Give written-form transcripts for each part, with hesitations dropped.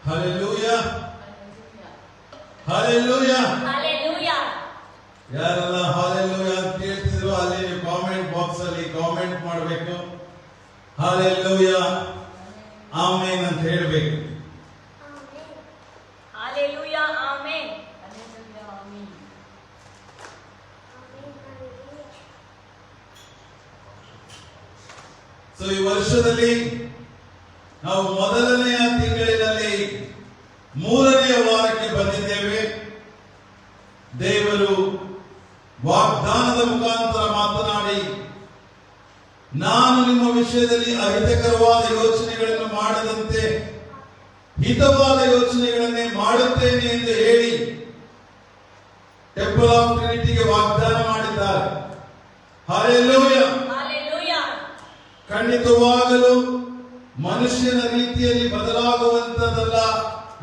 Hallelujah. Hallelujah. Hallelujah. ಯಾರೆಲ್ಲ hallelujah ಅಂತ ಕೇಳ್ತಿದ್ರು ಅಲ್ಲಿ ನೀವು ಕಾಮೆಂಟ್ ಬಾಕ್ಸ್ ಅಲ್ಲಿ ಕಾಮೆಂಟ್ ಮಾಡಬೇಕು. ಹಾಲೆಲೂಯಾ ಆಮೆನ್ ಅಂತ ಹೇಳಬೇಕು. Hallelujah. Amen. ಸೊ ಈ ವರ್ಷದಲ್ಲಿ ನಾವು ಮೊದಲನೆಯ ತಿಂಗಳಿನಲ್ಲಿ 3ನೇ ವಾರಕ್ಕೆ ಬಂದಿದ್ದೇವೆ. ದೇವರು ವಾಗ್ದಾನದ ಮುಖಾಂತರ ಮಾತನಾಡಿ, ನಾನು ನಿಮ್ಮ ವಿಷಯದಲ್ಲಿ ಅಹಿತಕರವಾದ ಯೋಚನೆಗಳನ್ನು ಮಾಡದಂತೆ ಹಿತವಾದ ಯೋಚನೆಗಳನ್ನೇ ಮಾಡುತ್ತೇನೆ ಎಂದು ಹೇಳಿ ಟೆಂಪಲ್ ಆಫ್ ಟ್ರಿನಿಟಿಗೆ ವಾಗ್ದಾನ ಮಾಡಿದ್ದಾರೆ. ಹಲ್ಲೆಲೂಯಾ. Hallelujah. ಖಂಡಿತವಾಗಲು ಮನುಷ್ಯನ ರೀತಿಯಲ್ಲಿ ಬದಲಾಗುವಂತದಲ್ಲ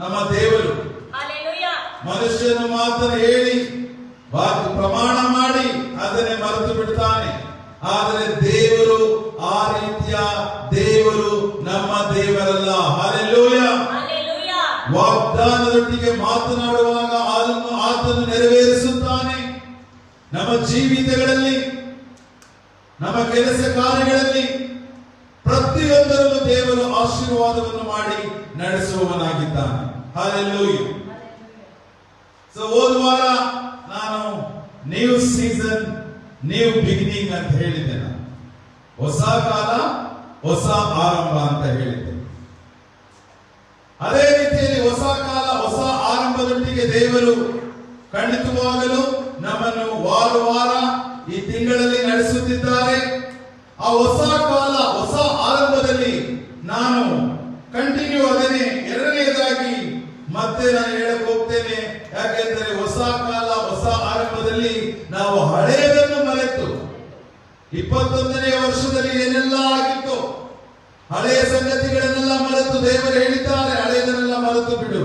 ನಮ್ಮ ದೇವರು. Hallelujah. ಮನುಷ್ಯನು ಮಾತನ್ನು ಹೇಳಿ ಪ್ರಮಾಣ ಮಾಡಿ ಅದನ್ನೇ ಮರೆತು ಬಿಡ್ತಾನೆ. ಆದರೆ ದೇವರು ಆ ರೀತಿಯ ದೇವರು ನಮ್ಮ ದೇವರಲ್ಲ. ಹಲ್ಲೆಲೂಯಾ. Hallelujah. ವಾಗ್ದಾನದೊಟ್ಟಿಗೆ ಮಾತನಾಡುವಾಗ ಆತನು ನೆರವೇರಿಸುತ್ತಾನೆ. ನಮ್ಮ ಜೀವಿತಗಳಲ್ಲಿ, ನಮ್ಮ ಕೆಲಸ ಕಾರ್ಯಗಳಲ್ಲಿ ಪ್ರತಿಯೊಂದರಲ್ಲೂ ದೇವರು ಆಶೀರ್ವಾದವನ್ನು ಮಾಡಿ ನಡೆಸುವವನಾಗಿದ್ದಾನೆ. ಹಲ್ಲೆಲೂಯಾ. ಸೊ ಹೋದ ವಾರ ನಾನು ನ್ಯೂ ಸೀಸನ್ ನ್ಯೂ ಬಿಗಿನಿಂಗ್ ಅಂತ ಹೇಳಿದ್ದೆ. ನಾನು ಹೊಸ ಕಾಲ ಹೊಸ ಆರಂಭ ಅಂತ ಹೇಳಿದ್ದೆ. ಅದೇ ರೀತಿಯಲ್ಲಿ ಹೊಸ ಕಾಲ ಹೊಸ ಆರಂಭದೊಟ್ಟಿಗೆ ದೇವರು ಖಂಡಿತವಾಗಲು ನಮ್ಮನ್ನು ವಾರ ಈ ತಿಂಗಳಲ್ಲಿ ನಡೆಸುತ್ತಿದ್ದಾರೆ. ಆ ಹೊಸ ಕಾಲ ಹೊಸ ಆರಂಭದಲ್ಲಿ ನಾನು ಕಂಟಿನ್ಯೂ ಅದನ್ನೇ ಎರಡನೆಯದಾಗಿ ಮತ್ತೆ ನಾನು ಹೇಳಕ್ ಹೋಗ್ತೇನೆ. ಯಾಕೆಂದರೆ ಹೊಸ ಕಾಲ ಹೊಸ ಆರಂಭದಲ್ಲಿ ನಾವು ಹಳೆಯದನ್ನು ಮರೆತು 21ನೇ ವರ್ಷದಲ್ಲಿ ಏನೆಲ್ಲ ಆಗಿತ್ತು ಹಳೆಯ ಸಂಗತಿಗಳನ್ನೆಲ್ಲ ಮರೆತು ದೇವರು ಹೇಳಿದ್ದಾರೆ, ಹಳೆಯದನ್ನೆಲ್ಲ ಮರೆತು ಬಿಡು,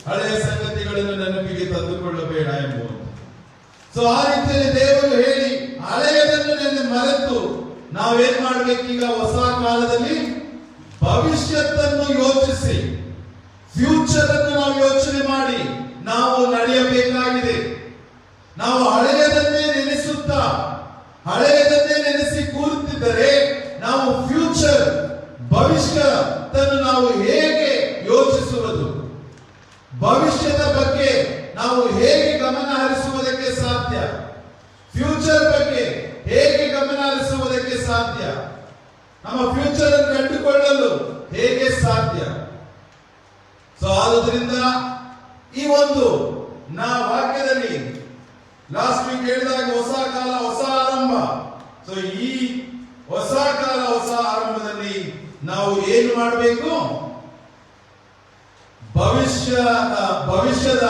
ಹಳೆಯ ಸಂಗತಿಗಳನ್ನು ನೆನಪಿಗೆ ತಂದುಕೊಳ್ಳಬೇಡ ಎಂಬುದು. ಸೊ ಆ ರೀತಿಯಲ್ಲಿ ದೇವರು ಹೇಳಿ ಹಳೆಯದನ್ನು ಮರೆತು ನಾವೇನ್ ಮಾಡ್ಬೇಕೀಗ ಹೊಸ ಕಾಲದಲ್ಲಿ ಭವಿಷ್ಯತ್ತನ್ನು ಯೋಚಿಸಿ, ಫ್ಯೂಚರ್ ಅನ್ನು ನಾವು ಯೋಚನೆ ಮಾಡಿ ನಾವು ನಡೆಯಬೇಕಾಗಿದೆ. ನಾವು ಹಳೆಯದನ್ನೇ ನೆನೆಸುತ್ತಾ ಹಳೆಯದನ್ನೇ ನೆನೆಸಿ ಕೂರುತ್ತಿದ್ದರೆ ನಾವು ಫ್ಯೂಚರ್ ಭವಿಷ್ಯತನ್ನು ನಾವು ಹೇಗೆ ಯೋಚಿಸುವುದು, ಭವಿಷ್ಯದ ಬಗ್ಗೆ ನಾವು ಹೇಗೆ ಗಮನ ಹರಿಸುವುದಕ್ಕೆ ಸಾಧ್ಯ, ಫ್ಯೂಚರ್ ಬಗ್ಗೆ ಹೇಗೆ ಗಮನ ಹರಿಸುವುದಕ್ಕೆ ಸಾಧ್ಯ, ನಮ್ಮ ಫ್ಯೂಚರ್ ಅನ್ನು ಕಂಡುಕೊಳ್ಳಲು ಹೇಗೆ ಸಾಧ್ಯ? ಸೊ ಆದುದರಿಂದ ಈ ಒಂದು ವಾಕ್ಯದಲ್ಲಿ ಲಾಸ್ಟ್ ವೀಕ್ ಹೇಳಿದಾಗ ಹೊಸ ಕಾಲ ಹೊಸ ಆರಂಭ. ಸೊ ಈ ಹೊಸ ಕಾಲ ಹೊಸ ಆರಂಭದಲ್ಲಿ ನಾವು ಏನು ಮಾಡಬೇಕು? ಭವಿಷ್ಯದ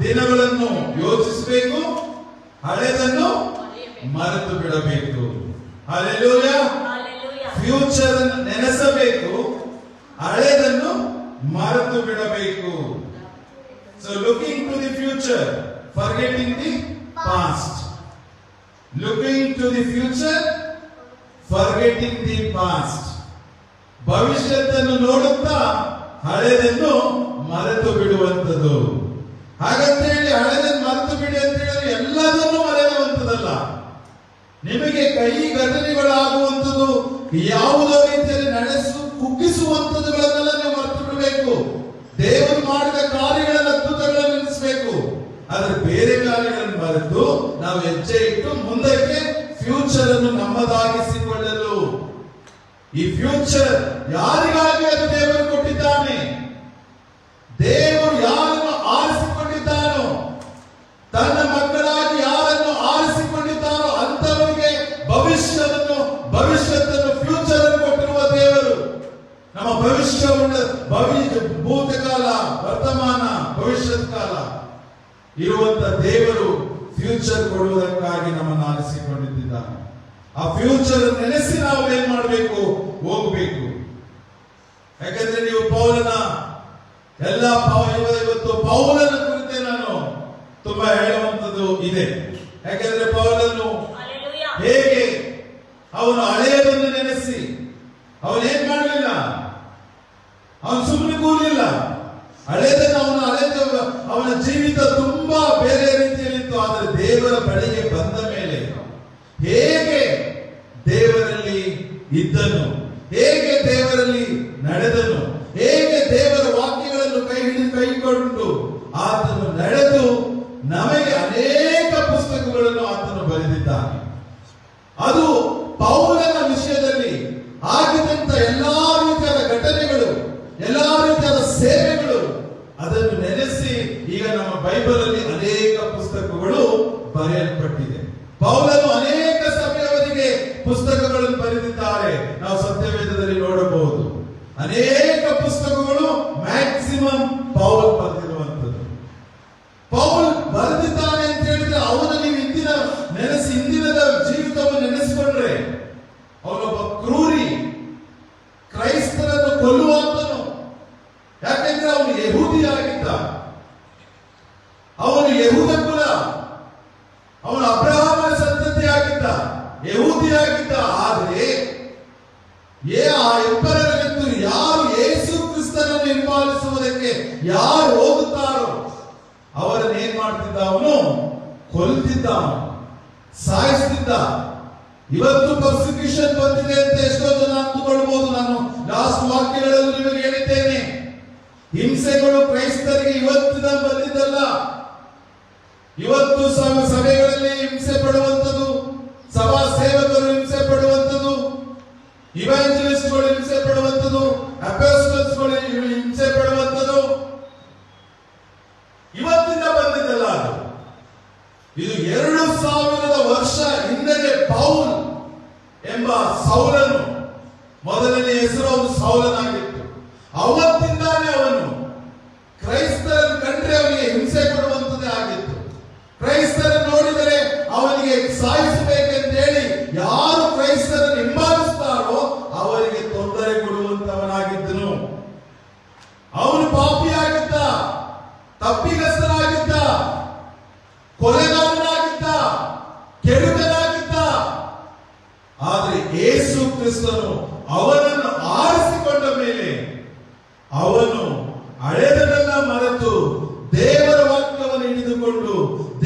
ದಿನಗಳನ್ನು ಯೋಚಿಸಬೇಕು, ಹಳೆದನ್ನು ಮರೆತು ಬಿಡಬೇಕು. ಹಲ್ಲೆಲೂಯಾ. ಫ್ಯೂಚರ್ ನೆನೆಸಬೇಕು, ಹಳೆದನ್ನು ಮರೆತು ಬಿಡಬೇಕು. So looking to the future, forgetting the past. Looking to the future, forgetting the past. ಭವಿಷ್ಯತ್ತನ್ನು ನೋಡುತ್ತಾ ಹಳೆದನ್ನು ಮರೆತು ಬಿಡುವಂಥದ್ದು. ಹಾಗಂತ ಹೇಳಿ ಹಳೆದನ್ನು ಮರೆತು ಬಿಡಿ ಅಂತ ಹೇಳಿದ್ರೆ ಎಲ್ಲದನ್ನು ಮರೆಯುವಂಥದ್ದಲ್ಲ. ನಿಮಗೆ ಕೈ ಘಟನೆಗಳಾಗುವಂಥದ್ದು ಯಾವುದೋ ರೀತಿಯಲ್ಲಿ ಕುಗ್ಗಿಸುವಂಥದ್ದುಗಳನ್ನೆಲ್ಲ ನೀವು ಮರೆತು ಬಿಡಬೇಕು. ದೇವರು ಮಾಡಿದ ಕಾರ್ಯಗಳನ್ನು ಅದ್ಭುತಗಳನ್ನು ನೆನೆಸಬೇಕು. ಆದ್ರೆ ಬೇರೆ ಕಾರ್ಯಗಳನ್ನು ಮರೆತು ನಾವು ಹೆಜ್ಜೆ ಇಟ್ಟು ಮುಂದಕ್ಕೆ ಫ್ಯೂಚರ್ ಅನ್ನು ನಮ್ಮದಾಗಿಸಿಕೊಳ್ಳಲು. ಈ ಫ್ಯೂಚರ್ ಯಾರಿಗಾಗಿ ಅದು ದೇವರು ಕೊಟ್ಟಿದ್ದಾನೆ? ದೇವರು ಯಾರನ್ನು ಆರಿಸಿಕೊಂಡಿದ್ದಾನೋ, ತನ್ನ ಮಕ್ಕಳಾಗಿ ಯಾರನ್ನು ಆರಿಸಿಕೊಂಡಿದ್ದಾನೋ ಅಂತವರಿಗೆ ಭವಿಷ್ಯತ್ತನ್ನು ಫ್ಯೂಚರ್ ಅನ್ನು ಕೊಟ್ಟಿರುವ ದೇವರು. ನಮ್ಮ ಭೂತಕಾಲ, ವರ್ತಮಾನ, ಭವಿಷ್ಯತ್ ಕಾಲ ಇರುವಂತ ದೇವರು ಫ್ಯೂಚರ್ ಕೊಡುವುದಕ್ಕಾಗಿ ನಮ್ಮನ್ನು ಆರಿಸಿಕೊಂಡಿದ್ದಾನೆ. ಆ ಫ್ಯೂಚರ್ ನೆನೆಸಿ ನಾವು ಏನ್ ಮಾಡಬೇಕು? ಹೋಗಬೇಕು. ಯಾಕಂದ್ರೆ ನೀವು ಪೌಲನ ಇವತ್ತು ಪೌಲನ ಕುರಿತೆ ನಾನು ತುಂಬಾ ಹೇಳುವಂತದ್ದು ಇದೆ. ಯಾಕಂದ್ರೆ ಪೌಲನು ಹೇಗೆ ಅವನು ಹಳೆಯದನ್ನು ನೆನೆಸಿ ಅವನೇನ್ ಮಾಡಲಿಲ್ಲ, ಅವನು ಸುಮ್ಮನೆ ಕೂರಲಿಲ್ಲ. ಹಳೆದನ್ನು ಅವನ ಜೀವಿತ ತುಂಬಾ ಬೇರೆ ರೀತಿಯಲ್ಲಿತ್ತು. ಆದರೆ ದೇವರ ಬಳಿಗೆ ಬಂದ ಮೇಲೆ ಹೇಗೆ ದೇವರಲ್ಲಿ ಇದ್ದನು, ಹೇಗೆ ದೇವರಲ್ಲಿ ನಡೆದನು, ಹೇಗೆ ದೇವರ ವಾಕ್ಯಗಳನ್ನು ಕೈಕೊಂಡು ಆತನು ನಡೆದು ನಮಗೆ ಅನೇಕ ಪುಸ್ತಕಗಳನ್ನು ಆತನು ಬರೆದಿದ್ದಾನೆ. ಅದು ಪೌಲನ ವಿಷಯದಲ್ಲಿ ಆಗಿದಂತ ಎಲ್ಲಾ ರೀತಿಯಾದ ಘಟನೆಗಳು, ಎಲ್ಲಾ ರೀತಿಯಾದ ಸೇವೆಗಳು, ಅದನ್ನು ನೆನೆಸಿ ಈಗ ನಮ್ಮ ಬೈಬಲ್ ಅಲ್ಲಿ ಅನೇಕ ಪುಸ್ತಕಗಳು ಬರೆಯಲ್ಪಟ್ಟಿದೆ. ಪೌಲನು ಅನೇಕ ಸಮಯವರಿಗೆ ಪುಸ್ತಕಗಳನ್ನು ಬರೆದಿದ್ದಾರೆ. ನಾವು ಸತ್ಯವೇದದಲ್ಲಿ ನೋಡಬಹುದು. ಅನೇಕ ಪುಸ್ತಕಗಳು ಮ್ಯಾಕ್ಸಿಮಮ್ ಪೌಲ್ ಬರೆದಿರುವಂತದ್ದು. ಪೌಲ್ ಬರೆದಿದ್ದಾನೆ ಅಂತ ಹೇಳಿದ್ರೆ ಅವನ ನೀವು ಹಿಂದಿನದ ಜೀವಿತವನ್ನು ನೆನೆಸಿಕೊಂಡ್ರೆ ಅವನೊಬ್ಬ ಕ್ರೂರಿ, ಕ್ರೈಸ್ತರನ್ನು ಕೊಲ್ಲುವಂತನು. ಯಾಕೆಂದ್ರೆ ಅವನು ಯಹೂದಿ ಆಗಿದ್ದ, ಅವನು ಯಹೂದ ಕುಲ, ಅವನು ಅಬ್ರಹಾಮನ ಸಂತತಿ ಆಗಿದ್ದ, ಯಹೂದಿ ಆಗಿದ್ದ. ಆದರೆ ಆ ಇಬ್ಬರಲ್ಲಿದ್ದು ಯಾರು ಯೇಸು ಕ್ರಿಸ್ತನನ್ನು ಹಿಂಬಾಲಿಸುವುದಕ್ಕೆ ಯಾರು ಹೋಗುತ್ತಾರೋ ಅವರನ್ನು ಏನ್ ಮಾಡ್ತಿದ್ದ, ಅವನು ಕೊಲ್ತಿದ್ದ, ಸಾಯಿಸ್ತಿದ್ದ. ಇವತ್ತು ಪರ್ಸಿಕ್ಯೂಷನ್ ಬಂದಿದೆ ಅಂತ ಎಷ್ಟೋ ಜನ ಅಂದುಕೊಳ್ಬಹುದು. ನಾನು ಲಾಸ್ಟ್ ವಾಕ್ಯಗಳಲ್ಲಿ ನಿಮಗೆ ಹೇಳಿದ್ದೇನೆ, ಹಿಂಸೆಗಳು ಕ್ರೈಸ್ತರಿಗೆ ಇವತ್ತಿನ ಬಂದಿದ್ದಲ್ಲ. ಇವತ್ತು ಸಭೆಗಳಲ್ಲಿ ಹಿಂಸೆ ಪಡುವಂಥದ್ದು, ಸಭಾ ಸೇವಕರು ಹಿಂಸೆ ಪಡುವಂಥದ್ದು, ಇವಾಂಜಲಿಸ್ಟ್ಗಳು ಹಿಂಸೆ ಪಡುವಂಥದ್ದು, ಅಪೋಸ್ಟಲ್ಸ್ಗಳು ಹಿಂಸೆ ಪಡುವಂಥದ್ದು ಇವತ್ತಿಂದ ಬಂದಿದ್ದಲ್ಲ. ಅದು ಇದು 2000 ವರ್ಷ ಹಿಂದೆ ಪೌಲ್ ಎಂಬ ಸೌಲನು, ಮೊದಲನೇ ಹೆಸರು ಅವನು ಸೌಲನಾಗಿತ್ತು. ಅವತ್ತಿಂದಾನೇ ಅವನು ಕ್ರೈಸ್ತರನ್ನು ಕಂಡ್ರೆ ಅವನಿಗೆ ಹಿಂಸೆ ಕೊಡುವಂತದ್ದೇ ಆಗಿತ್ತು. ಕ್ರೈಸ್ತರನ್ನು ನೋಡಿದರೆ ಅವನಿಗೆ ಸಾಯಿಸಬೇಕೆಂತ ಹೇಳಿ ಯಾರು ಕ್ರೈಸ್ತರನ್ನು ಹಿಂಬಾಲಿಸ್ತಾರೋ ಅವರಿಗೆ ತೊಂದರೆ ಕೊಡುವಂತವನಾಗಿದ್ದನು. ಅವನು ಪಾಪಿಯಾಗಿದ್ದ, ತಪ್ಪಿಗಸ್ತನಾಗಿದ್ದ, ಕೊಲೆಗಾರನಾಗಿದ್ದ, ಕೆಡುಕನಾಗಿದ್ದ. ಆದರೆ ಯೇಸು ಕ್ರಿಸ್ತನು ಅವನನ್ನು ಆರಿಸಿಕೊಂಡ ಮೇಲೆ ಅವನು ಹಳೆದನ್ನೆಲ್ಲ ಮರೆತು ದೇವರ ವಾಕ್ಯವನ್ನು ಹಿಡಿದುಕೊಂಡು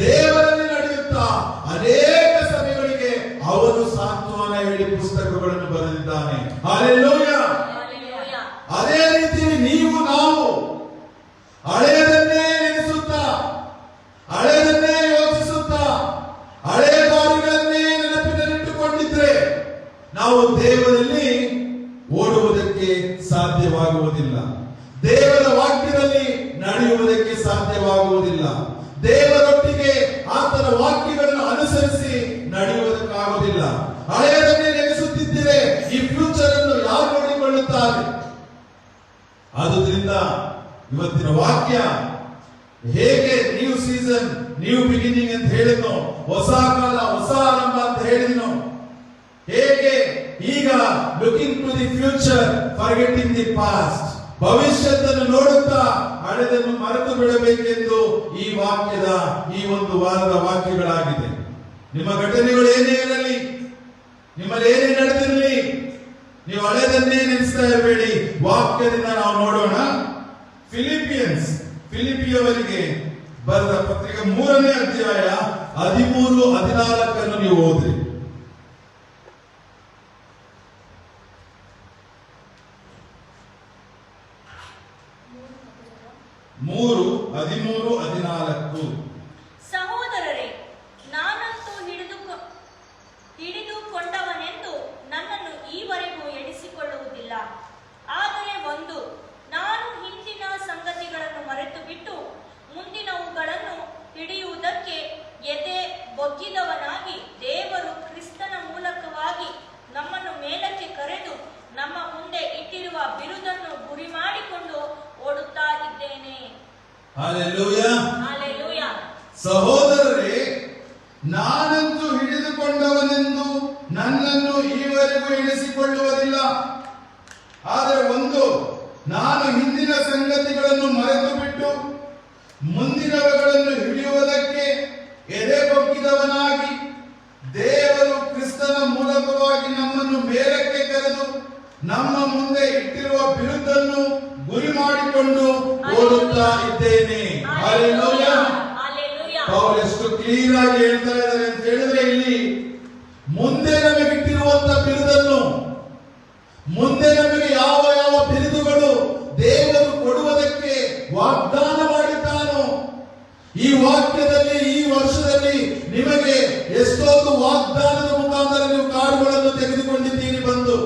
ದೇವರಲ್ಲಿ ನಡೆಯುತ್ತಾ ಅನೇಕ ಸಭೆಗಳಿಗೆ ಅವನು ಸಾಂತ್ವನ ಹೇಳಿ ಪುಸ್ತಕಗಳನ್ನು ಬರೆದಿದ್ದಾನೆ. ಹಲ್ಲೆಲೂಯಾ. ಅದೇ ರೀತಿ ನೀವು ನಾವು ಹಳೆಯದನ್ನೇ ನೆನೆಸುತ್ತಾ, ಹಳೆಯದನ್ನೇ ಯೋಚಿಸುತ್ತಾ, ಹಳೆಯ ಕಾರ್ಯಗಳನ್ನೇ ನೆನಪಿನಲ್ಲಿಟ್ಟುಕೊಂಡಿದ್ರೆ ನಾವು ದೇವರಲ್ಲಿ ಓಡುವುದಕ್ಕೆ ಸಾಧ್ಯವಾಗುವುದಿಲ್ಲ, ದೇವರ ವಾಕ್ಯದಲ್ಲಿ ನಡೆಯುವುದಕ್ಕೆ ಸಾಧ್ಯವಾಗುವುದಿಲ್ಲ, ದೇವರೊಟ್ಟಿಗೆ ಆತನ ವಾಕ್ಯಗಳನ್ನು ಅನುಸರಿಸಿ ನಡೆಯುವುದಕ್ಕಾಗುವುದಿಲ್ಲ. ಹಳೆಯದನ್ನೇ ನೆನೆಸುತ್ತಿದ್ದರೆ ಈ ಫ್ಯೂಚರ್ ಅನ್ನು ಯಾರು ನೋಡಿಕೊಳ್ಳುತ್ತಾರೆ? ಆದುದರಿಂದ ಇವತ್ತಿನ ವಾಕ್ಯ ಹೇಗೆ ನ್ಯೂ ಸೀಸನ್, ನ್ಯೂ ಬಿಗಿನಿಂಗ್ ಅಂತ ಹೇಳಿದ್ನೋ, ಹೊಸ ಕಾಲ, ಹೊಸ ಆರಂಭ ಅಂತ ಹೇಳಿದ್ನೋ, ಹೇಗೆ ಈಗ looking to the future forgetting the past, ಭವಿಷ್ಯವನ್ನು ನೋಡುತ್ತಾ ಹಳೆದನ್ನು ಮರೆತು ಬಿಡಬೇಕೆಂದು ಈ ವಾಕ್ಯದ ಈ ಒಂದು ವಾರದ ವಾಕ್ಯಗಳಾಗಿದೆ. ನಿಮ್ಮ ಘಟನೆಗಳು ಏನೇ ಇರಲಿ, ನಿಮ್ಮಲ್ಲಿ ಏನೇ ನಡೆದಿರಲಿ, ನೀವು ಹಳೆದನ್ನೇ ನೆನೆಸ್ತಾ ಇರಬೇಡಿ. ವಾಕ್ಯದಿಂದ ನಾವು ನೋಡೋಣ. ಫಿಲಿಪಿಯವರಿಗೆ ಬರೆದ ಪತ್ರಿಕೆ 3ನೇ ಅಧ್ಯಾಯ 13-14 ನೀವು ಓದ್ರಿ. 3:13-14. ಸಹೋದರರೇ, ನಾನಂತೂ ಹಿಡಿದುಕೊಂಡವನೆಂದು ನನ್ನನ್ನು ಈವರೆಗೂ ಎಣಿಸಿಕೊಳ್ಳುವುದಿಲ್ಲ. ಆದರೆ ಒಂದು, ನಾನು ಹಿಂದಿನ ಸಂಗತಿಗಳನ್ನು ಮರೆತು ಬಿಟ್ಟು ಮುಂದಿನವುಗಳನ್ನು ಹಿಡಿಯುವುದಕ್ಕೆ ಎದೆ ಬೊಗ್ಗಿದವನಾಗಿ, ದೇವರು ಕ್ರಿಸ್ತನ ಮೂಲಕವಾಗಿ ನಮ್ಮನ್ನು ಮೇಲಕ್ಕೆ ಕರೆದು ನಮ್ಮ ಮುಂದೆ ಇಟ್ಟಿರುವ ಬಿರುದನ್ನು ಗುರಿ ಮಾಡಿಕೊಂಡು ಓಡುತ್ತಾ ಇದ್ದೇನೆ. ಹಲ್ಲೆಲೂಯಾ. ಹಲ್ಲೆಲೂಯಾ. ಸಹೋದರರೇ, ನಾನಂತೂ ಹಿಡಿದುಕೊಂಡವನೆಂದು ನನ್ನನ್ನು ಈವರೆಗೂ ಎಣಿಸಿಕೊಳ್ಳುವುದಿಲ್ಲ. ಆದರೆ ಒಂದು, ನಾನು ಹಿಂದಿನ ಸಂಗತಿಗಳನ್ನು ಮರೆತು ಬಿಟ್ಟು ಮುಂದಿನವುಗಳನ್ನು ಹಿಡಿಯುವುದಕ್ಕೆ ಎದೆ ಬೊಗ್ಗಿದವನಾಗಿ, ದೇವರು ಕ್ರಿಸ್ತನ ಮೂಲಕವಾಗಿ ನಮ್ಮನ್ನು ಮೇಲಕ್ಕೆ ಕರೆದು ನಮ್ಮ ಮುಂದೆ ಇಟ್ಟಿರುವ ಬಿರುದನ್ನು ಗುರಿ ಮಾಡಿಕೊಂಡು ಓಡುತ್ತಾ ಇದ್ದೇನೆ. ಹಲ್ಲೆಲೂಯಾ. Hallelujah. ಪೌಲ್ ಎಷ್ಟು ಕ್ಲೀನ್ ಆಗಿ ಹೇಳ್ತಾ ಇದ್ದಾರೆ ಅಂತ ಹೇಳಿದ್ರೆ, ಇಲ್ಲಿ ಮುಂದೆ ನಮಗಿಟ್ಟಿರುವಂತ ಬಿರುದನ್ನು, ಮುಂದೆ ನಮಗೆ ಯಾವ ಯಾವ ಬಿರುದುಗಳು ದೇವರು ಕೊಡುವುದಕ್ಕೆ ವಾಗ್ದಾನ ಮಾಡಿದ್ದಾನೋ, ಈ ವಾಕ್ಯದಲ್ಲಿ ಈ ವರ್ಷದಲ್ಲಿ ನಿಮಗೆ ಎಷ್ಟೊಂದು ವಾಗ್ದಾನದ ಮುಖಾಂತರ ನೀವು ಕಾರ್ಡ್ಗಳನ್ನು ತೆಗೆದುಕೊಂಡಿದ್ದೀರಿ. ಬಂದು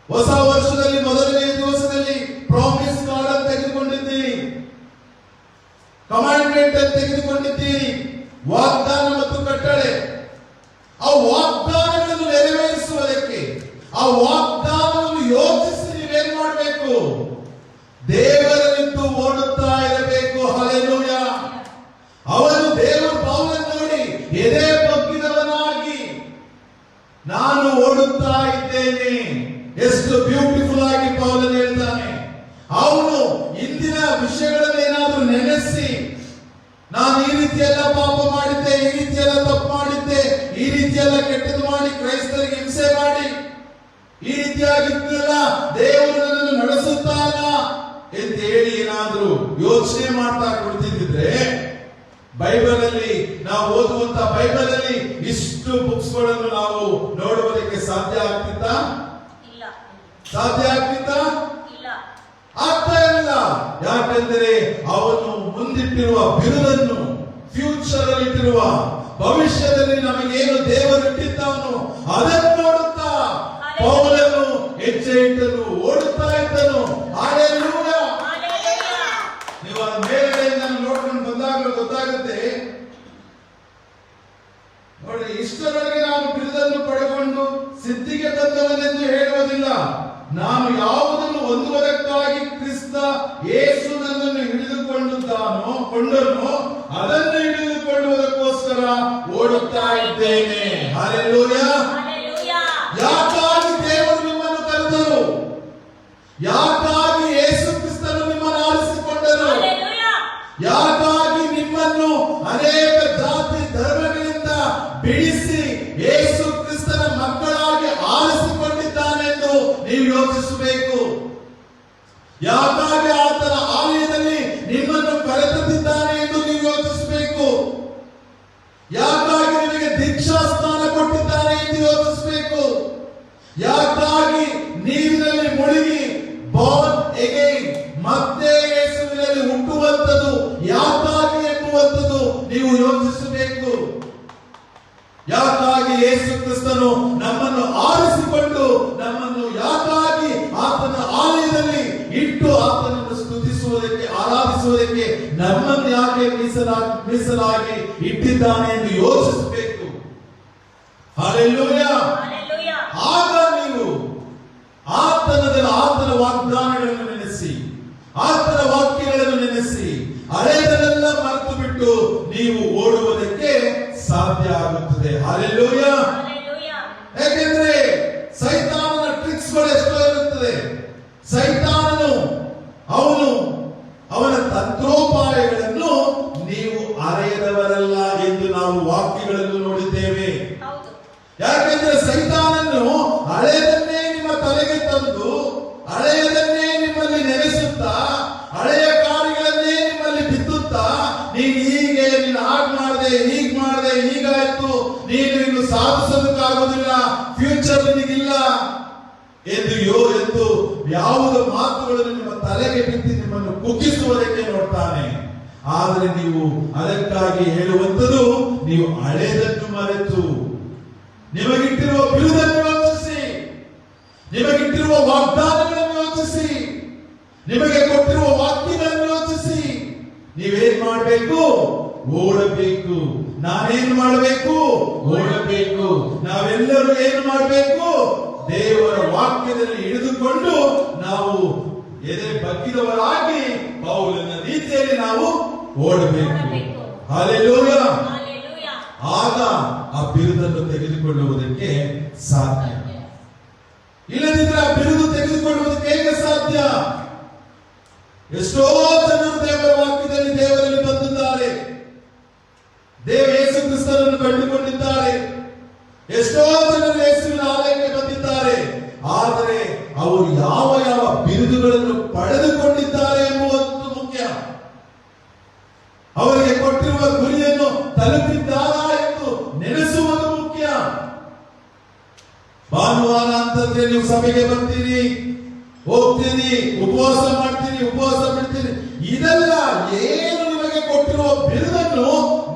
ಹೊಸ ವರ್ಷದಲ್ಲಿ ಮೊದಲನೇ ದಿವಸದಲ್ಲಿ ಪ್ರಾಮಿಸ್ ಕಾರ್ಡ್ ಅನ್ನು ತೆಗೆದುಕೊಂಡಿದ್ದೀರಿ, ಕಮಾಂಡ್ಮೆಂಟ್ ಅನ್ನು ತೆಗೆದುಕೊಂಡಿದ್ದೀರಿ, ವಾಗ್ದಾನ ಮತ್ತು ಕಟ್ಟಳೆ. ಆ ವಾಗ್ದಾನಗಳನ್ನು ನೆರವೇರಿಸುವುದಕ್ಕೆ, ಆ ವಾಗ್ದಾನವನ್ನು ಯೋಚಿಸಿ ನೀವೇನ್ ಮಾಡಬೇಕು? ದೇವರಲ್ಲಿದ್ದು ಓಡುತ್ತಾ ಇರಬೇಕು. ಹಲ್ಲೆಲೂಯಾ. ಅವನು ದೇವರು ಪೌಲನ್ನು ನೋಡಿ ಎದೆ ಬಗ್ಗಿದವನಾಗಿ ನಾನು ಓಡುತ್ತಾ ಇದ್ದೇನೆ. ಎಷ್ಟು ಬ್ಯೂಟಿಫುಲ್ ಆಗಿ ಪೌಲನು ಹೇಳ್ತಾನೆ. ಅವನು ಇಂದಿನ ವಿಷಯಗಳನ್ನೇನಾದ್ರೂ ನೆನೆಸಿ, ನಾನು ಈ ರೀತಿಯೆಲ್ಲ ಪಾಪ ಮಾಡಿದ್ದೆ, ಈ ರೀತಿಯೆಲ್ಲ ತಪ್ಪು ಮಾಡಿದ್ದೆ, ಈ ರೀತಿಯೆಲ್ಲ ಕೆಟ್ಟದ್ದು ಮಾಡಿ ಕ್ರೈಸ್ತರಿಗೆ ಹಿಂಸೆ ಮಾಡಿ ಈ ರೀತಿಯಾಗಿದ್ದೆಲ್ಲ ದೇವರು ನನ್ನನ್ನು ನಡೆಸುತ್ತಾನ ಅಂತ ಹೇಳಿ ಏನಾದ್ರೂ ಯೋಚನೆ ಮಾಡ್ತಾ ಕುಳಿತಿದ್ರೆ, ಬೈಬಲ್ ಅಲ್ಲಿ ನಾವು ಓದುವಂತ ಬೈಬಲ್ ಅಲ್ಲಿ ಇಷ್ಟು ಬುಕ್ಸ್ ಗಳನ್ನು ನಾವು ನೋಡುವುದಕ್ಕೆ ಸಾಧ್ಯ ಆಗ್ತಿತ್ತಾ? ಇಲ್ಲ. ಸಾಧ್ಯ ಆಗ್ತಿತ್ತಾ? ಇಲ್ಲ. ಆಗ್ತಾ ಇಲ್ಲ. ಯಾಕೆಂದರೆ ಅವನು ಮುಂದಿಟ್ಟಿರುವ ಬಿರುದನ್ನು, ಫ್ಯೂಚರ್ ಅಲ್ಲಿ ಇಟ್ಟಿರುವ, ಭವಿಷ್ಯದಲ್ಲಿ ನಮಗೇನು ದೇವರು ಇಟ್ಟಿದ್ದಾನೋ ಅದನ್ನು ನೋಡುತ್ತಾ ಪೌಲನು ಹೆಜ್ಜೆ ಇಟ್ಟನು, ಓಡುತ್ತಾ ಇದ್ದನು. ಹಲ್ಲೆಲೂಯಾ. ನೀವು ಅದರ ಮೇಲ್ಗಡೆಯಿಂದ ನೋಡ್ಕೊಂಡು ಬಂದಾಗಲೂ ಗೊತ್ತಾಗುತ್ತೆ. ನೋಡಿ, ಇಷ್ಟರೊಳಗೆ ನಾನು ಬಿರುದನ್ನು ಪಡೆದುಕೊಂಡು ಸಿದ್ಧಿಗೆ ಬಂದವನೆಂದು ಹೇಳುವುದಿಲ್ಲ. ನಾನು ಯಾವುದನ್ನು ಹೊಂದುವುದಕ್ಕಾಗಿ ಕ್ರಿಸ್ತ ಯೇಸು ನನ್ನನ್ನು ಕೊಂಡನು ಅದನ್ನು ಹಿಡಿದುಕೊಳ್ಳುವುದಕ್ಕೋಸ್ಕರ ಓಡುತ್ತಾ ಇದ್ದೇನೆ. ಹಲ್ಲೆಲೂಯಾ. ಯಾಕಾಗಿ ದೇವರು ನಿಮ್ಮನ್ನು ಕರೆದರು? ಯಾಕಾಗಿ ಯೇಸು ಕ್ರಿಸ್ತನು ನಿಮ್ಮನ್ನು ಆರಿಸಿಕೊಂಡರು? ಯಾಕಾಗಿ ನಿಮ್ಮನ್ನು ಅನೇಕ ಜಾತಿ ಧರ್ಮಗಳಿಂದ ಬಿಡಿಸಿ ಯೇಸು ಕ್ರಿಸ್ತನ ಮಕ್ಕಳಾಗಿ ಆರಿಸಿಕೊಂಡಿದ್ದಾನೆಂದು ನೀವು ಯೋಚಿಸಬೇಕು. ಯಾಕಾಗಿ ಆತನ ಆಲಯದಲ್ಲಿ ನಿಮ್ಮನ್ನು ಕರೆತಂದಿದ್ದಾನೆ ಎಂದು ನೀವು ಯೋಚಿಸಬೇಕು. ಯಾಕಾಗಿ ನಿಮಗೆ ದೀಕ್ಷಾ ಸ್ನಾನ ಕೊಟ್ಟಿದ್ದಾನೆ ಎಂದು ಯೋಚಿಸಬೇಕು. ಯಾಕಾಗಿ ನೀರಿನಲ್ಲಿ ಮುಳುಗಿ ಬಾರ್ನ್ ಅಗೈನ್, ಮತ್ತೆ ಯೇಸುವಿನಲ್ಲಿ ಹುಟ್ಟುವಂತದ್ದು ಯಾಕಾಗಿ ಎಂಬುವಂತದ್ದು ನೀವು ಯೋಚಿಸಬೇಕು. ಯಾಕಾಗಿ ಯೇಸು ಕ್ರಿಸ್ತನು ನಮ್ಮನ್ನು ಆರಿಸಿಕೊಂಡು ನಮ್ಮನ್ನು ಯಾಕಾಗಿ ಆತನ ಆಲಯದಲ್ಲಿ ಇಟ್ಟು ಆತನನ್ನು ಸ್ತುತಿಸುವುದಕ್ಕೆ, ಆರಾಧಿಸುವುದಕ್ಕೆ ನಮ್ಮನ್ನು ಯಾಕೆ ಮೀಸಲಾಗಿ ಇಟ್ಟಿದ್ದಾನೆ ಎಂದು ಯೋಚಿಸಬೇಕು. ಹಲ್ಲೆಲೂಯಾ. ಆಗ ನೀವು ಆತನ ವಾಗ್ದಾನಗಳನ್ನು ನೆನೆಸಿ, ಆತನ ವಾಕ್ಯಗಳನ್ನು ನೆನೆಸಿ, ಹಳೆಯದನ್ನೆಲ್ಲ ಮರೆತು ಬಿಟ್ಟು ನೀವು ಓಡುವುದಕ್ಕೆ ಸಾಧ್ಯ ಆಗುತ್ತದೆ. ಹಲ್ಲೆಲೂಯಾ. ಯಾಕೆಂದ್ರೆ ಸೈತಾನನ ಟ್ರಿಕ್ಸ್ ಗಳು ಎಷ್ಟೋ ಇರುತ್ತದೆ. ಸೈತಾನನು ಅವನ ತಂತ್ರೋಪಾಯಗಳನ್ನು ನೀವು ಅರಿಯದವರಲ್ಲ ಎಂದು ನಾವು ವಾಕ್ಯಗಳನ್ನು ನೋಡಿದ್ದೇವೆ. ಯಾಕೆಂದ್ರೆ ಸೈತಾನನು ಹಳೆಯದನ್ನೇ ನಿಮ್ಮ ತಲೆಗೆ ತಂದು, ಹಳೆಯದನ್ನೇ ನಿಮ್ಮಲ್ಲಿ ನೆನೆಸುತ್ತಾ, ಹಳೆಯ ಕಾರ್ಯಗಳನ್ನೇ ನಿಮ್ಮಲ್ಲಿ ಬಿತ್ತುತ್ತಾ, ನೀನು ಹಾಗೆ ಮಾಡಿದೆ, ಹೀಗ್ ಮಾಡಿದೆ, ಹೀಗಾಯ್ತು, ನೀನು ಇನ್ನು ಸಾಧಿಸೋದಕ್ಕಾಗುವುದಿಲ್ಲ, ಫ್ಯೂಚರ್ ನಿನಗಿಲ್ಲ ಎಂದು ಯಾವುದೋ ಮಾತುಗಳನ್ನು ನಿಮ್ಮ ತಲೆಗೆ ಬಿತ್ತಿ ನಿಮ್ಮನ್ನು ಕುಗ್ಗಿಸುವುದಕ್ಕೆ ನೋಡ್ತಾನೆ. ಆದರೆ ನೀವು ಅದಕ್ಕಾಗಿ ಹೇಳುವಂತದ್ದು, ನೀವು ಹಳೆಯದನ್ನು ಮರೆತು ನಿಮಗಿಟ್ಟಿರುವ ಬಿರುದನ್ನು ಯೋಚಿಸಿ, ನಿಮಗಿಟ್ಟಿರುವ ವಾಗ್ದಾನಗಳನ್ನು ಯೋಚಿಸಿ, ನಿಮಗೆ ಕೊಟ್ಟಿರುವ ವಾಕ್ಯಗಳನ್ನು ಯೋಚಿಸಿ ನೀವೇನ್ ಮಾಡಬೇಕು? ಓಡಬೇಕು. ನಾನೇನು ಮಾಡಬೇಕು? ಓಡಬೇಕು. ನಾವೆಲ್ಲರೂ ಏನು ಮಾಡಬೇಕು? ದೇವರ ವಾಕ್ಯದಲ್ಲಿ ಹಿಡಿದುಕೊಂಡು ನಾವು ಎದೆ ಬಗ್ಗಿದವರಾಗಿ ಪೌಲನ ರೀತಿಯಲ್ಲಿ ನಾವು ಓಡಬೇಕು. ಹಲ್ಲೆಲೂಯಾ. ಆಗ ಆ ಬಿರುದನ್ನು ತೆಗೆದುಕೊಳ್ಳುವುದಕ್ಕೆ ಸಾಧ್ಯ. ಇಲ್ಲದಿದ್ದರೆ ಆ ಬಿರುದು ತೆಗೆದುಕೊಳ್ಳುವುದಕ್ಕೆ ಹೇಗೆ ಸಾಧ್ಯ? ಎಷ್ಟೋ ಜನರು ದೇವರ ವಾಕ್ಯದಲ್ಲಿ ದೇವರಲ್ಲಿ ಬಂದಿದ್ದಾರೆ, ಯೇಸು ಕ್ರಿಸ್ತನನ್ನು ಕಂಡುಕೊಂಡಿದ್ದಾರೆ. ಎಷ್ಟೋ ಜನರು ಯೇಸುವಿನ ಆಲಯಕ್ಕೆ ಬಂದಿದ್ದಾರೆ. ಆದರೆ ಅವರು ಯಾವ ಯಾವ ಬಿರುದುಗಳನ್ನು ಪಡೆದುಕೊಂಡಿದ್ದಾರೆ ಎಂಬುದು ಅಂತಂದ್ರೆ ನೀವು ಸಭೆಗೆ ಬರ್ತೀರಿ, ಹೋಗ್ತೀರಿ, ಉಪವಾಸ ಮಾಡ್ತೀರಿ, ಉಪವಾಸ ಬಿಡ್ತೀರಿ. ಇದೆಲ್ಲ ಏನು ನಿಮಗೆ ಕೊಟ್ಟಿರುವ ಬಿರುದನ್ನು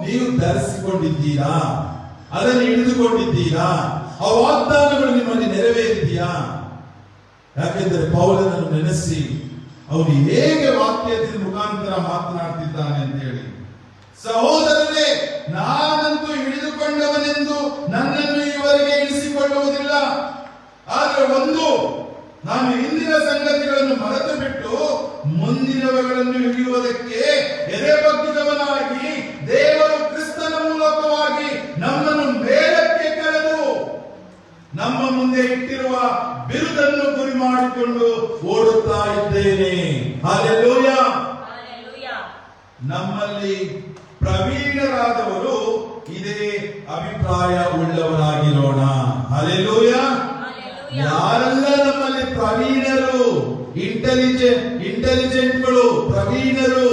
ನೀವು ಧರಿಸಿಕೊಂಡಿದ್ದೀರಾ, ಅದನ್ನು ಹಿಡಿದುಕೊಂಡಿದ್ದೀರಾ, ಆ ವಾಗ್ದಾನಗಳು ನಿಮ್ಮಲ್ಲಿ ನೆರವೇರಿದೆಯಾ? ಯಾಕೆಂದರೆ ಪೌಲನನ್ನು ನೆನೆಸಿ ಅವನು ಹೇಗೆ ವಾಕ್ಯದ ಮುಖಾಂತರ ಮಾತನಾಡ್ತಿದ್ದಾನೆ ಅಂತ ಹೇಳಿ. ಸಹೋದರರೇ, ನಾನಂತೂ ಹಿಡಿದುಕೊಂಡವನೆಂದು ನನ್ನನ್ನು ಈವರೆಗೆ ಇಳಿಸಿಕೊಳ್ಳುವುದಿಲ್ಲ. ಆದರೆ ಒಂದು, ನಾನು ಹಿಂದಿನ ಸಂಗತಿಗಳನ್ನು ಮರೆತು ಬಿಟ್ಟು ಮುಂದಿನವುಗಳನ್ನು ಹಿಡಿಯುವುದಕ್ಕೆ ಎದೆಬಗ್ಗಿದವನಾಗಿ ದೇವರು ಕ್ರಿಸ್ತನ ಮೂಲಕವಾಗಿ ನಮ್ಮನ್ನು ಮೇಲಕ್ಕೆ ಕರೆದು ನಮ್ಮ ಮುಂದೆ ಇಟ್ಟಿರುವ ಬಿರುದನ್ನು ಗುರಿ ಮಾಡಿಕೊಂಡು ಓಡುತ್ತಾ ಇದ್ದೇನೆ. ಹಲ್ಲೆಲೂಯಾ. ನಮ್ಮಲ್ಲಿ ಪ್ರವೀಣರಾದವರು ಇದೇ ಅಭಿಪ್ರಾಯ ಉಳ್ಳವರಾಗಿರೋಣ. ಹಲ್ಲೆಲೂಯಾ. ಯಾರೆಲ್ಲ ನಮ್ಮಲ್ಲಿ ಪ್ರವೀಣರು, ಇಂಟೆಲಿಜೆಂಟ್ಗಳು, ಪ್ರವೀಣರು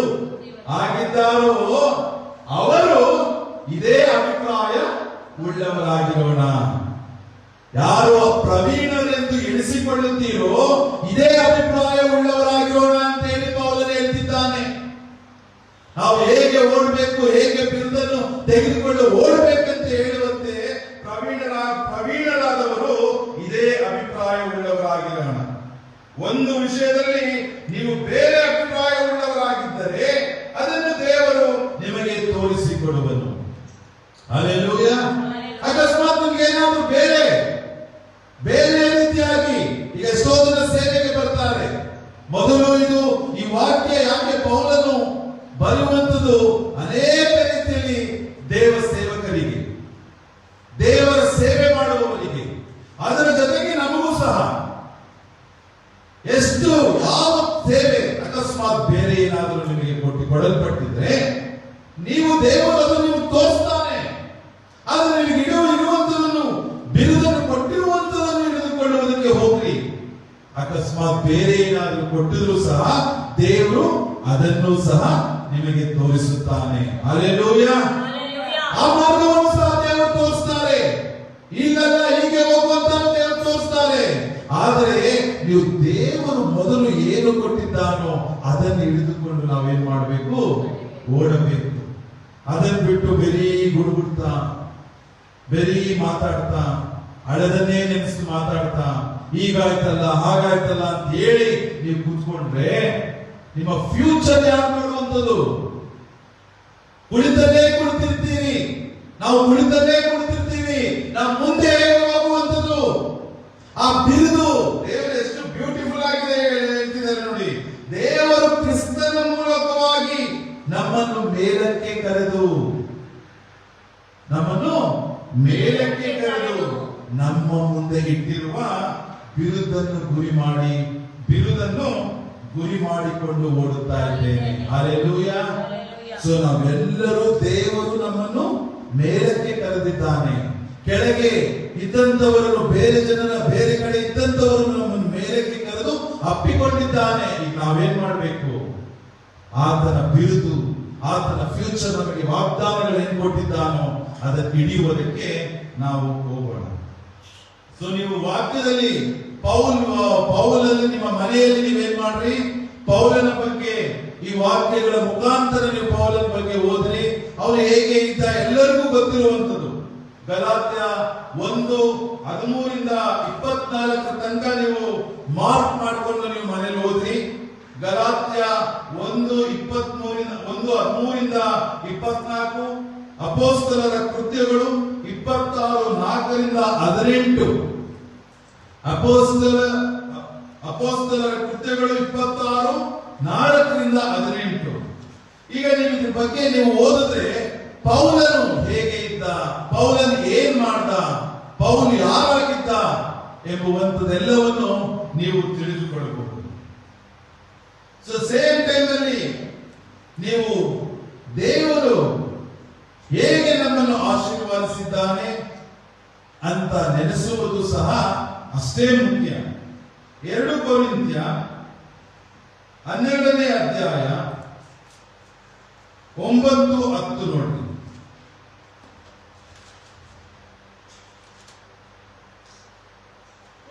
ಆಗಿದ್ದಾರೋ ಅವರು ಇದೇ ಅಭಿಪ್ರಾಯ ಉಳ್ಳವರಾಗಿರೋಣ. ಯಾರು ಪ್ರವೀಣರೆಂದು ಎಣಿಸಿಕೊಳ್ಳುತ್ತೀರೋ ಇದೇ ಅಭಿಪ್ರಾಯ ಉಳ್ಳವರಾಗಿರೋಣ ಅಂತ ಹೇಳಿ ಪೌಲನು ಹೇಳ್ತಿದ್ದಾನೆ. ನಾವು ಹೇಗೆ ಓಡಬೇಕು, ಹೇಗೆ ಬಿರುದನ್ನು ತೆಗೆದುಕೊಂಡು ಓಡಬೇಕಂತ ಹೇಳುವಂತೆ ಪ್ರವೀಣರಾದವರು ಇದೇ ಅಭಿಪ್ರಾಯ ಉಳ್ಳವರಾಗಿರೋಣ. ಒಂದು ವಿಷಯದಲ್ಲಿ ನೀವು ಬೇರೆ ಅಭಿಪ್ರಾಯ ಉಳ್ಳವರಾಗಿದ್ದರೆ ಅದನ್ನು ದೇವರು ನಿಮಗೆ ತೋರಿಸಿಕೊಡುವನು. ಹಲ್ಲೆಲೂಯಾ. ಅಕಸ್ಮಾತ್ ನಿಮ್ಗೆ ಏನಾದ್ರೂ ಬೇರೆ ರೀತಿಯಾಗಿ, ಈಗ ಎಷ್ಟೋ ಜನ ಸೇವೆಗೆ ಬರ್ತಾರೆ. ಮೊದಲು ಈ ವಾಕ್ಯ ಯಾಕೆ ಪೌಲನು ಬರುವಂತದ್ದು ಅನೇಕ ರೀತಿಯಲ್ಲಿ ದೇವ ಸೇವಕರಿಗೆ, ದೇವರ ಸೇವೆ ಮಾಡುವವರಿಗೆ, ಅದರ ಜೊತೆಗೆ ನಮಗೂ ಸಹ ಎಷ್ಟು ಯಾವ ಸೇವೆ ಅಕಸ್ಮಾತ್ ಬೇರೆ ಏನಾದರೂ ನಿಮಗೆ ಕೊಡಲ್ಪಟ್ಟಿದ್ರೆ ನೀವು ದೇವರು ಅದು ನಿಮಗೆ ತೋರಿಸ್ತಾನೆ. ಅದು ನಿಮಗೆ ಇರುವಂತದನ್ನು, ಬಿರುದನ್ನು ಕೊಟ್ಟಿರುವಂತದನ್ನು ಹಿಡಿದುಕೊಳ್ಳುವುದಕ್ಕೆ ಹೋಗ್ರಿ. ಅಕಸ್ಮಾತ್ ಬೇರೆ ಏನಾದರೂ ಕೊಟ್ಟಿದ್ರು ಸಹ ದೇವರು ಅದನ್ನು ಸಹ ನಿಮಗೆ ತೋರಿಸುತ್ತಾನೆ. ಹಲ್ಲೆಲೂಯಾ. ಆ ಮಾರ್ಗವನ್ನು ಸಹ ದೇವರು ತೋರಿಸ್ತಾರೆ. ಈಗಲ್ಲ ಹೀಗೆ ಹೋಗುವಂತ ದೇವರು ತೋರಿಸ್ತಾರೆ. ಆದರೆ ನೀವು ದೇವರು ಮೊದಲು ಏನು ಕೊಟ್ಟಿದ್ದಾನೋ ಅದನ್ನು ಹಿಡಿದುಕೊಂಡು ನಾವೇನ್ ಮಾಡಬೇಕು? ಓಡಬೇಕು. ಅದನ್ನು ಬಿಟ್ಟು ಬರೀ ಗುಡುಗುಡ್ತಾ, ಬರೀ ಮಾತಾಡ್ತಾ, ಹಳೆದನ್ನೇ ನೆನೆಸಿ ಮಾತಾಡ್ತಾ, ಹೀಗಾಯ್ತಲ್ಲ ಹಾಗಾಯ್ತಲ್ಲ ಅಂತ ಹೇಳಿ ನೀವು ಕೂತ್ಕೊಂಡ್ರೆ ನಿಮ್ಮ ಫ್ಯೂಚರ್ ಯಾರು ನೋಡುವಂಥದ್ದು? ಕುಳಿತಲ್ಲೇ ಕುಳಿತಿರ್ತೀವಿ, ನಾವು ಕುಳಿತಲ್ಲೇ ಕುಳಿತಿರ್ತೀವಿ, ನಾವು ಮುಂದೆ ಹೋಗುವಂಥದ್ದು. ಆ ಬಿರುದು ದೇವರು ಎಷ್ಟು ಬ್ಯೂಟಿಫುಲ್ ಆಗಿದೆ ಹೇಳ್ತಿದ್ದಾರೆ ನೋಡಿ. ದೇವರು ಕ್ರಿಸ್ತನ ಮೂಲಕವಾಗಿ ನಮ್ಮನ್ನು ಮೇಲಕ್ಕೆ ಕರೆದು ನಮ್ಮ ಮುಂದೆ ಇಟ್ಟಿರುವ ಬಿರುದನ್ನು ಗುರಿ ಮಾಡಿಕೊಂಡು ಓಡುತ್ತಾ ಇದ್ದೇನೆ. ಹಲ್ಲೆಲೂಯಾ. ಸೊ ನಾವೆಲ್ಲರೂ ದೇವರು ನಮ್ಮನ್ನು ಮೇಲಕ್ಕೆ ಕರೆದಿದ್ದಾನೆ. ಕೆಳಗೆ ಇದ್ದಂತವರನ್ನು, ಬೇರೆ ಕಡೆ ಇದ್ದಂತವರನ್ನು ನಮ್ಮನ್ನು ಮೇಲಕ್ಕೆ ಕರೆದು ಅಪ್ಪಿಕೊಂಡಿದ್ದಾನೆ. ಈಗ ನಾವೇನ್ ಮಾಡಬೇಕು? ಆತನ ಬಿರುದು, ಆತನ ಫ್ಯೂಚರ್, ನಮಗೆ ವಾಗ್ದಾನಗಳು ಏನ್ ಕೊಟ್ಟಿದ್ದಾನೋ ಅದನ್ನು ಹಿಡಿಯುವುದಕ್ಕೆ ನಾವು ಹೋಗೋಣ. ಸೊ ನೀವು ವಾಕ್ಯದಲ್ಲಿ ಪೌಲನಲ್ಲಿ ನಿಮ್ಮ ಮನೆಯಲ್ಲಿ ನೀವೇನ್ ಮಾಡ್ರಿ? ಪೌಲನ ಬಗ್ಗೆ ಈ ವಾಕ್ಯಗಳ ಮುಖಾಂತರ ನೀವು ಪೌಲನ ಬಗ್ಗೆ ಓದ್ರಿ. ಅವನು ಹೇಗೆ ಇದ್ದ ಎಲ್ಲರಿಗೂ ಗೊತ್ತಿರುವಂತದ್ದು. ಗಲಾತ್ಯ 1:13-24 ತನಕ ನೀವು ಮಾರ್ಕ್ ಮಾಡಿಕೊಂಡು ನೀವು ಮನೇಲಿ ಓದ್ರಿ. ಗಲಾತ್ಯ 1:13-24, ಅಪೊಸ್ತಲರ ಕೃತ್ಯಗಳು 26:4-18, ಅಪೊಸ್ತಲರ ಕೃತ್ಯಗಳು 26:4-18. ಈಗ ನೀವು ಇದ್ರ ಬಗ್ಗೆ ನೀವು ಓದಿದ್ರೆ ಪೌಲನು ಹೇಗೆ ಇದ್ದ, ಪೌಲನು ಏನ್ ಮಾಡ್ದ, ಪೌಲ್ ಯಾರಾಗಿದ್ದ ಎಂಬುವಂತದೆಲ್ಲವನ್ನು ನೀವು ತಿಳಿದುಕೊಳ್ಳಬಹುದು. ಸೊ ಸೇಮ್ ಟೈಮ್ ಅಲ್ಲಿ ನೀವು ದೇವರು ಹೇಗೆ ನಮ್ಮನ್ನು ಆಶೀರ್ವಾದಿಸಿದ್ದಾನೆ ಅಂತ ನೆನೆಸುವುದು ಸಹ ಅಷ್ಟೇ ಮುಖ್ಯ. 2 ಕೊರಿಂಥ್ಯ 12ನೇ ಅಧ್ಯಾಯ 9-10 ನೋಡಿ.